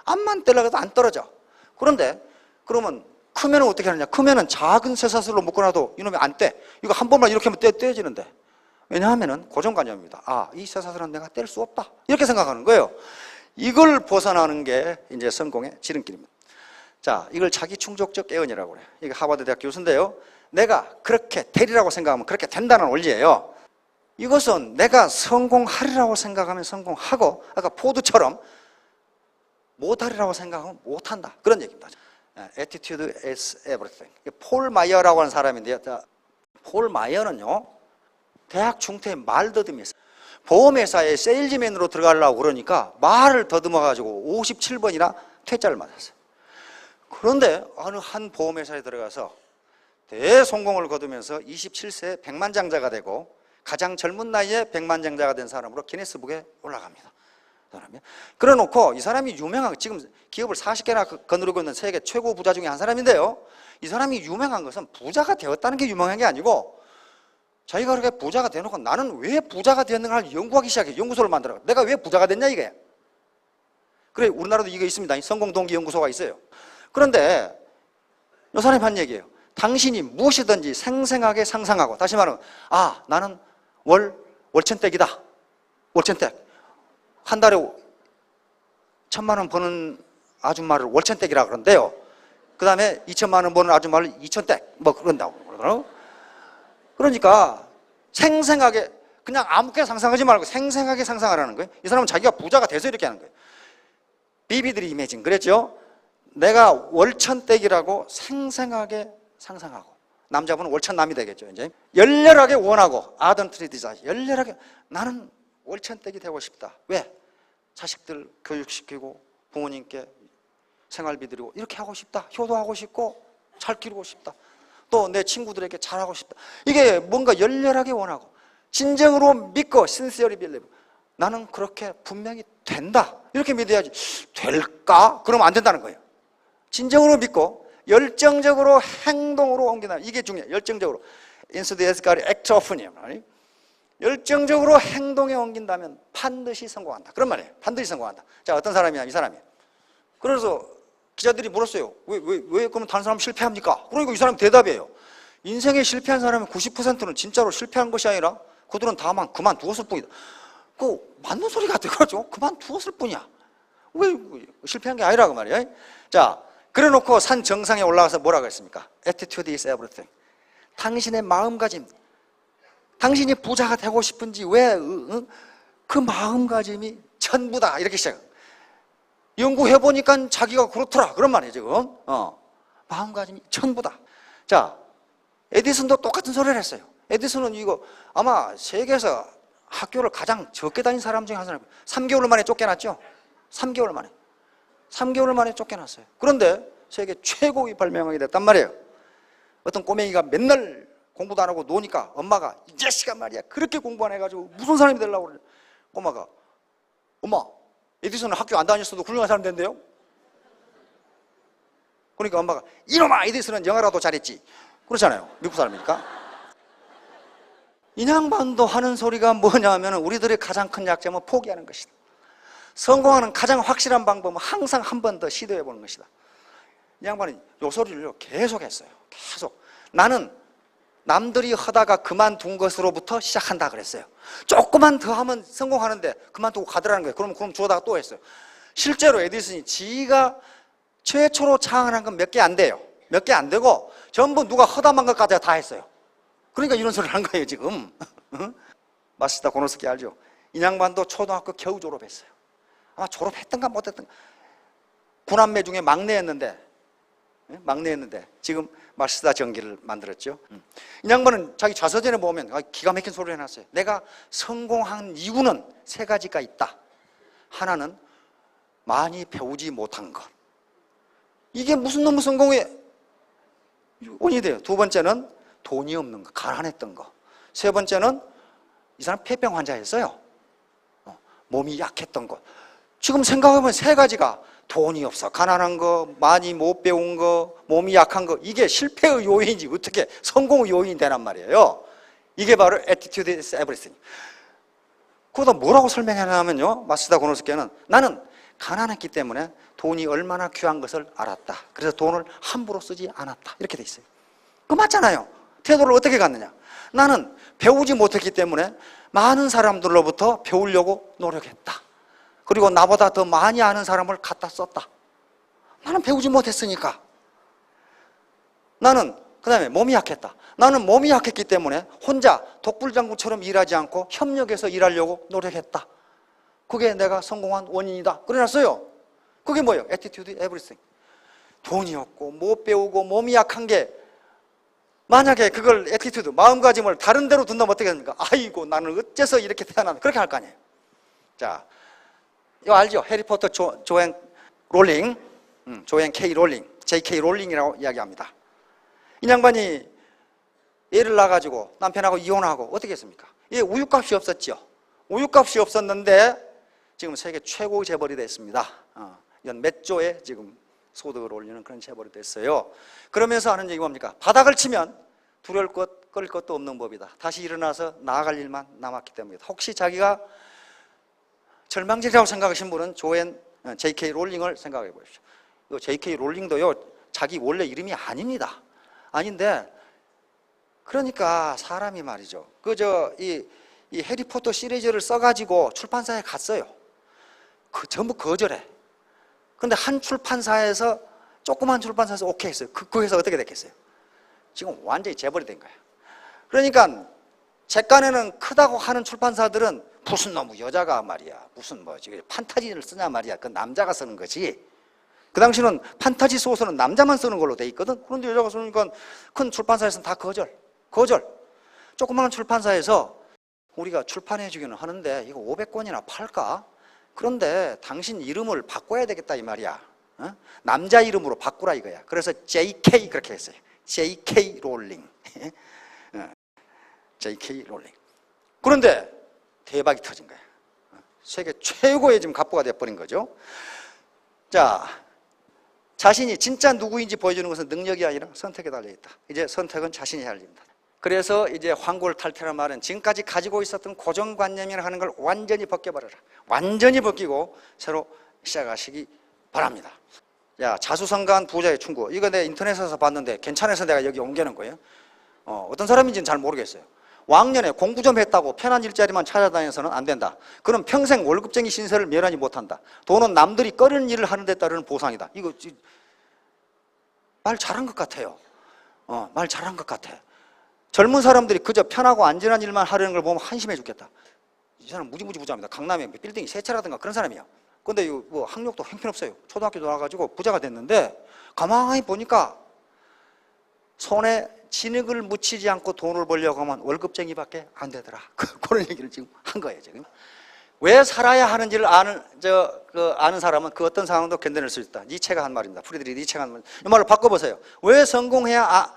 암만 떼려고 해도 안 떨어져. 그런데 그러면 크면 어떻게 하느냐? 크면은 작은 쇠사슬로 묶어놔도 이놈이 안 떼. 이거 한 번만 이렇게 하면 떼어지는데. 왜냐하면은 고정관념입니다. 아, 이 쇠사슬은 내가 뗄 수 없다. 이렇게 생각하는 거예요. 이걸 벗어나는 게 이제 성공의 지름길입니다. 자, 이걸 자기 충족적 애언이라고 그래요. 이게 하버드 대학 교수인데요. 내가 그렇게 되리라고 생각하면 그렇게 된다는 원리예요. 이것은 내가 성공하리라고 생각하면 성공하고, 아까 포드처럼 못하리라고 생각하면 못한다. 그런 얘기입니다. Attitude is everything. 폴 마이어라고 하는 사람인데요. 폴 마이어는요, 대학 중퇴 말더듬이 있어요. 보험회사에 세일즈맨으로 들어가려고 그러니까 말을 더듬어가지고 57번이나 퇴짜를 맞았어요. 그런데 어느 한 보험회사에 들어가서 대성공을 거두면서 27세에 백만장자가 되고 가장 젊은 나이에 백만장자가 된 사람으로 기네스북에 올라갑니다. 그래 놓고 이 사람이 유명한, 지금 기업을 40개나 거느리고 있는 세계 최고 부자 중에 한 사람인데요. 이 사람이 유명한 것은 부자가 되었다는 게 유명한 게 아니고, 자기가 그렇게 부자가 되놓고 나는 왜 부자가 되었는가를 연구하기 시작해. 연구소를 만들어. 내가 왜 부자가 됐냐 이게. 그래, 우리나라도 이거 있습니다. 성공동기연구소가 있어요. 그런데 이 사람이 한 얘기예요. 당신이 무엇이든지 생생하게 상상하고, 다시 말하면 아, 나는 월천댁이다. 월천댁. 한 달에 1,000만 원 버는 아줌마를 월천댁이라 그러는데요. 그 다음에 2,000만 원 버는 아줌마를 2천댁 뭐 그런다고 그러더라고요. 그러니까 생생하게, 그냥 아무렇게나 상상하지 말고 생생하게 상상하라는 거예요. 이 사람은 자기가 부자가 돼서 이렇게 하는 거예요. 비비드리 이미진 그랬죠. 내가 월천댁이라고 생생하게 상상하고, 남자분은 월천남이 되겠죠. 이제 열렬하게 원하고, 아던트리 디자이, 열렬하게 나는 월천댁이 되고 싶다. 왜? 자식들 교육시키고 부모님께 생활비 드리고 이렇게 하고 싶다. 효도하고 싶고 잘 기르고 싶다. 또 내 친구들에게 잘하고 싶다. 이게 뭔가 열렬하게 원하고 진정으로 믿고, sincerely believe, 나는 그렇게 분명히 된다. 이렇게 믿어야지. 될까? 그러면 안 된다는 거예요. 진정으로 믿고 열정적으로 행동으로 옮긴다. 이게 중요해요. 열정적으로. 인스디에스까지 액트 오픈이에요. 열정적으로 행동에 옮긴다면 반드시 성공한다. 그런 말이에요. 반드시 성공한다. 자, 어떤 사람이야? 이 사람이. 그래서 기자들이 물었어요. 왜 그러면 다른 사람 실패합니까? 그러니까 이 사람이 대답이에요. 인생에 실패한 사람의 90%는 진짜로 실패한 것이 아니라 그들은 다만 그만두었을 뿐이다. 그 맞는 소리 같아. 그렇죠? 그만두었을 뿐이야. 왜 실패한 게 아니라 그 말이에요. 자, 그래 놓고 산 정상에 올라가서 뭐라고 했습니까? Attitude is everything. 당신의 마음가짐, 당신이 부자가 되고 싶은지 왜 그 마음가짐이 전부다. 이렇게 시작해요. 연구해보니까 자기가 그렇더라. 그런 말이에요, 지금. 마음가짐이 전부다. 자, 에디슨도 똑같은 소리를 했어요. 에디슨은 이거 아마 세계에서 학교를 가장 적게 다닌 사람 중에 한 사람이에요. 3개월 만에 쫓겨났죠? 3개월 만에. 3개월 만에 쫓겨났어요. 그런데 세계 최고의 발명왕이 됐단 말이에요. 어떤 꼬맹이가 맨날 공부도 안 하고 노니까 엄마가 이 자식아 말이야 그렇게 공부 안 해가지고 무슨 사람이 되려고 그래. 꼬마가 엄마, 에디슨은 학교 안 다녔어도 훌륭한 사람 된대요. 그러니까 엄마가 이놈아, 에디슨은 영어라도 잘했지. 그렇잖아요. 미국 사람이니까. 이 양반도 하는 소리가 뭐냐면 우리들의 가장 큰 약점은 포기하는 것이다. 성공하는 가장 확실한 방법은 항상 한 번 더 시도해 보는 것이다. 이 양반은 요 소리를 계속 했어요. 계속. 나는 남들이 하다가 그만둔 것으로부터 시작한다 그랬어요. 조금만 더 하면 성공하는데 그만두고 가더라는 거예요. 그럼 주워다가 또 했어요. 실제로 에디슨이 지가 최초로 창안한 건 몇 개 안 돼요. 몇 개 안 되고 전부 누가 허담한 것까지 다 했어요. 그러니까 이런 소리를 한 거예요, 지금. 마시다 고노스키 알죠? 이 양반도 초등학교 겨우 졸업했어요. 아마 졸업했던가 못했던가. 9남매 중에 막내였는데 지금 마시다 전기를 만들었죠. 이 양반은 자기 자서전에 보면 기가 막힌 소리를 해놨어요. 내가 성공한 이유는 3가지가 있다. 하나는 많이 배우지 못한 것. 이게 무슨 놈의 성공의 원인이 돼요. 2번째는 돈이 없는 거, 가난했던 거. 3번째는 이 사람 폐병 환자였어요. 몸이 약했던 것. 지금 생각하면 세 가지가 돈이 없어, 가난한 거, 많이 못 배운 거, 몸이 약한 거, 이게 실패의 요인이지 어떻게 성공의 요인이 되란 말이에요. 이게 바로 attitude is everything. 그거다 뭐라고 설명하냐면요, 마스다 고노스케는 나는 가난했기 때문에 돈이 얼마나 귀한 것을 알았다. 그래서 돈을 함부로 쓰지 않았다. 이렇게 돼 있어요. 그거 맞잖아요. 태도를 어떻게 갖느냐. 나는 배우지 못했기 때문에 많은 사람들로부터 배우려고 노력했다. 그리고 나보다 더 많이 아는 사람을 갖다 썼다. 나는 배우지 못했으니까. 나는 그 다음에 몸이 약했다. 나는 몸이 약했기 때문에 혼자 독불장군처럼 일하지 않고 협력해서 일하려고 노력했다. 그게 내가 성공한 원인이다. 그래놨어요. 그게 뭐예요? Attitude, everything. 돈이 없고 못 배우고 몸이 약한 게 만약에 그걸 attitude, 마음가짐을 다른 데로 둔다면 어떻게 됩니까? 아이고 나는 어째서 이렇게 태어났나, 그렇게 할 거 아니에요. 자, 이거 알죠? 해리포터 조앤 롤링, 조앤 K 롤링, JK 롤링이라고 이야기합니다. 이 양반이 애를 낳아가지고 남편하고 이혼하고 어떻게 했습니까? 예, 우유값이 없었죠. 우유값이 없었는데 지금 세계 최고의 재벌이 됐습니다. 연 몇 조의 지금 소득을 올리는 그런 재벌이 됐어요. 그러면서 하는 얘기 뭡니까? 바닥을 치면 두려울 것, 끌 것도 없는 법이다. 다시 일어나서 나아갈 일만 남았기 때문이다. 혹시 자기가 절망적이라고 생각하신 분은 JK 롤링을 생각해 보십시오. JK 롤링도요, 자기 원래 이름이 아닙니다. 아닌데, 그러니까 사람이 말이죠. 이 해리포터 시리즈를 써가지고 출판사에 갔어요. 전부 거절해. 근데 한 출판사에서, 조그만 출판사에서 오케이 했어요. 그 회사 어떻게 됐겠어요? 지금 완전히 재벌이 된 거예요. 그러니까, 제간에는 크다고 하는 출판사들은 무슨 놈의 여자가 말이야, 무슨 지금 판타지를 쓰냐 말이야. 그 남자가 쓰는 거지. 그 당시는 판타지 소설은 남자만 쓰는 걸로 돼 있거든. 그런데 여자가 쓰니까 큰 출판사에서는 다 거절. 조그마한 출판사에서 우리가 출판해 주기는 하는데 이거 500권이나 팔까? 그런데 당신 이름을 바꿔야 되겠다 이 말이야. 남자 이름으로 바꾸라 이거야. 그래서 JK 그렇게 했어요. JK 롤링. JK 롤링. 그런데 대박이 터진 거야. 세계 최고의 지금 갑부가 돼버린 거죠. 자, 자신이 진짜 누구인지 보여주는 것은 능력이 아니라 선택에 달려있다. 이제 선택은 자신이 할 일입니다. 그래서 이제 황골탈퇴라는 말은 지금까지 가지고 있었던 고정관념이라 하는 걸 완전히 벗겨버려라. 완전히 벗기고 새로 시작하시기 바랍니다. 야, 자수성가한 부자의 충고. 이거 내가 인터넷에서 봤는데 괜찮아서 내가 여기 옮겨놓은 거예요. 어떤 사람인지는 잘 모르겠어요. 왕년에 공부 좀 했다고 편한 일자리만 찾아다녀서는 안 된다. 그럼 평생 월급쟁이 신세를 면하지 못한다. 돈은 남들이 꺼리는 일을 하는 데 따르는 보상이다. 이거 말 잘한 것 같아요. 말 잘한 것 같아. 젊은 사람들이 그저 편하고 안전한 일만 하려는 걸 보면 한심해 죽겠다. 이 사람 무지무지 부자입니다. 강남에 빌딩이 세 채라든가 그런 사람이에요. 근데 뭐 학력도 형편없어요. 초등학교 나와가지고 부자가 됐는데 가만히 보니까 손에 진흙을 묻히지 않고 돈을 벌려고 하면 월급쟁이밖에 안 되더라. 그런 얘기를 지금 한 거예요, 지금. 왜 살아야 하는지를 아는 사람은 그 어떤 상황도 견뎌낼 수 있다. 니체가 한 말입니다. 프리드리히 니체가 한 말. 이 말을 바꿔보세요. 왜 성공해야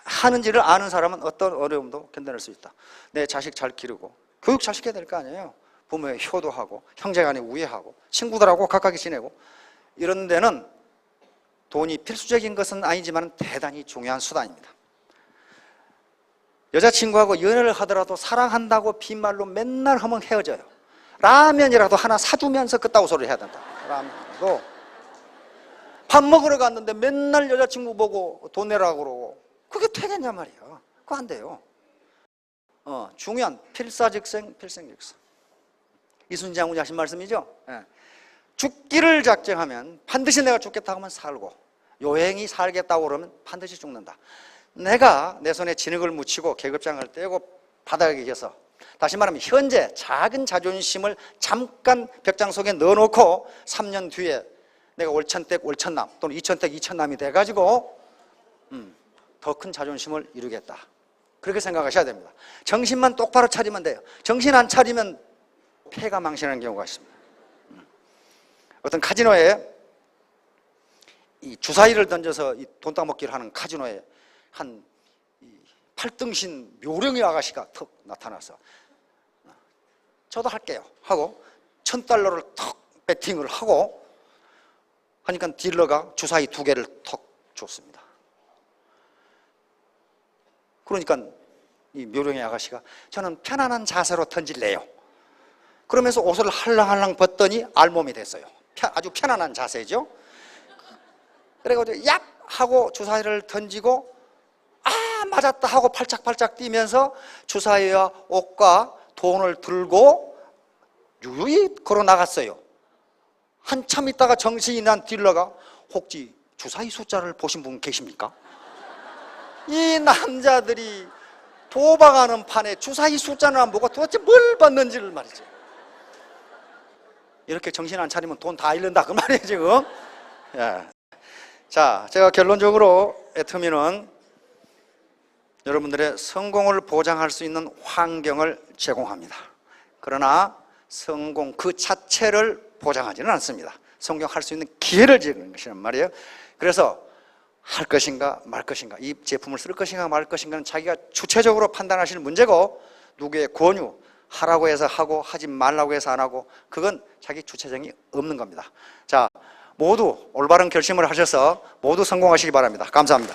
하는지를 아는 사람은 어떤 어려움도 견뎌낼 수 있다. 내 자식 잘 기르고 교육 잘 시켜야 될 거 아니에요. 부모의 효도하고 형제간에 우애하고 친구들하고 가깝게 지내고 이런 데는 돈이 필수적인 것은 아니지만 대단히 중요한 수단입니다. 여자친구하고 연애를 하더라도 사랑한다고 빈말로 맨날 하면 헤어져요. 라면이라도 하나 사주면서 그따구 소리를 해야 된다. 라면도 밥 먹으러 갔는데 맨날 여자친구 보고 돈 내라고 그러고 그게 되겠냐 말이야. 그거 안 돼요. 중요한 필사즉생, 필생즉생. 이순신 장군이 하신 말씀이죠. 죽기를 작정하면 반드시 내가 죽겠다고 하면 살고 요행이 살겠다고 그러면 반드시 죽는다. 내가 내 손에 진흙을 묻히고 계급장을 떼고 바닥에 계서 다시 말하면 현재 작은 자존심을 잠깐 벽장 속에 넣어놓고 3년 뒤에 내가 월천댁 월천남 또는 이천댁 이천남이 돼가지고 더 큰 자존심을 이루겠다. 그렇게 생각하셔야 됩니다. 정신만 똑바로 차리면 돼요. 정신 안 차리면 폐가 망신하는 경우가 있습니다. 어떤 카지노에 이 주사위를 던져서 이 돈 따먹기를 하는 카지노에 한 8등신 묘령의 아가씨가 턱 나타나서 저도 할게요 하고 $1,000를 턱 베팅을 하고 하니까 딜러가 주사위 2개를 턱 줬습니다. 그러니까 이 묘령의 아가씨가 저는 편안한 자세로 던질래요. 그러면서 옷을 할랑할랑 벗더니 알몸이 됐어요. 아주 편안한 자세죠. 그래가지고 얍 하고 주사위를 던지고 맞았다 하고 팔짝팔짝 뛰면서 주사위와 옷과 돈을 들고 유유히 걸어 나갔어요. 한참 있다가 정신이 난 딜러가 혹시 주사위 숫자를 보신 분 계십니까? 이 남자들이 도박하는 판에 주사위 숫자는 안 보고 도대체 뭘 받는지를 말이죠. 이렇게 정신 안 차리면 돈 다 잃는다 그 말이에요 지금. 예. 자, 제가 결론적으로 애터미는 여러분들의 성공을 보장할 수 있는 환경을 제공합니다. 그러나 성공 그 자체를 보장하지는 않습니다. 성공할 수 있는 기회를 제공하는 것이란 말이에요. 그래서 할 것인가 말 것인가, 이 제품을 쓸 것인가 말 것인가는 자기가 주체적으로 판단하시는 문제고, 누구의 권유, 하라고 해서 하고 하지 말라고 해서 안 하고, 그건 자기 주체성이 없는 겁니다. 자, 모두 올바른 결심을 하셔서 모두 성공하시기 바랍니다. 감사합니다.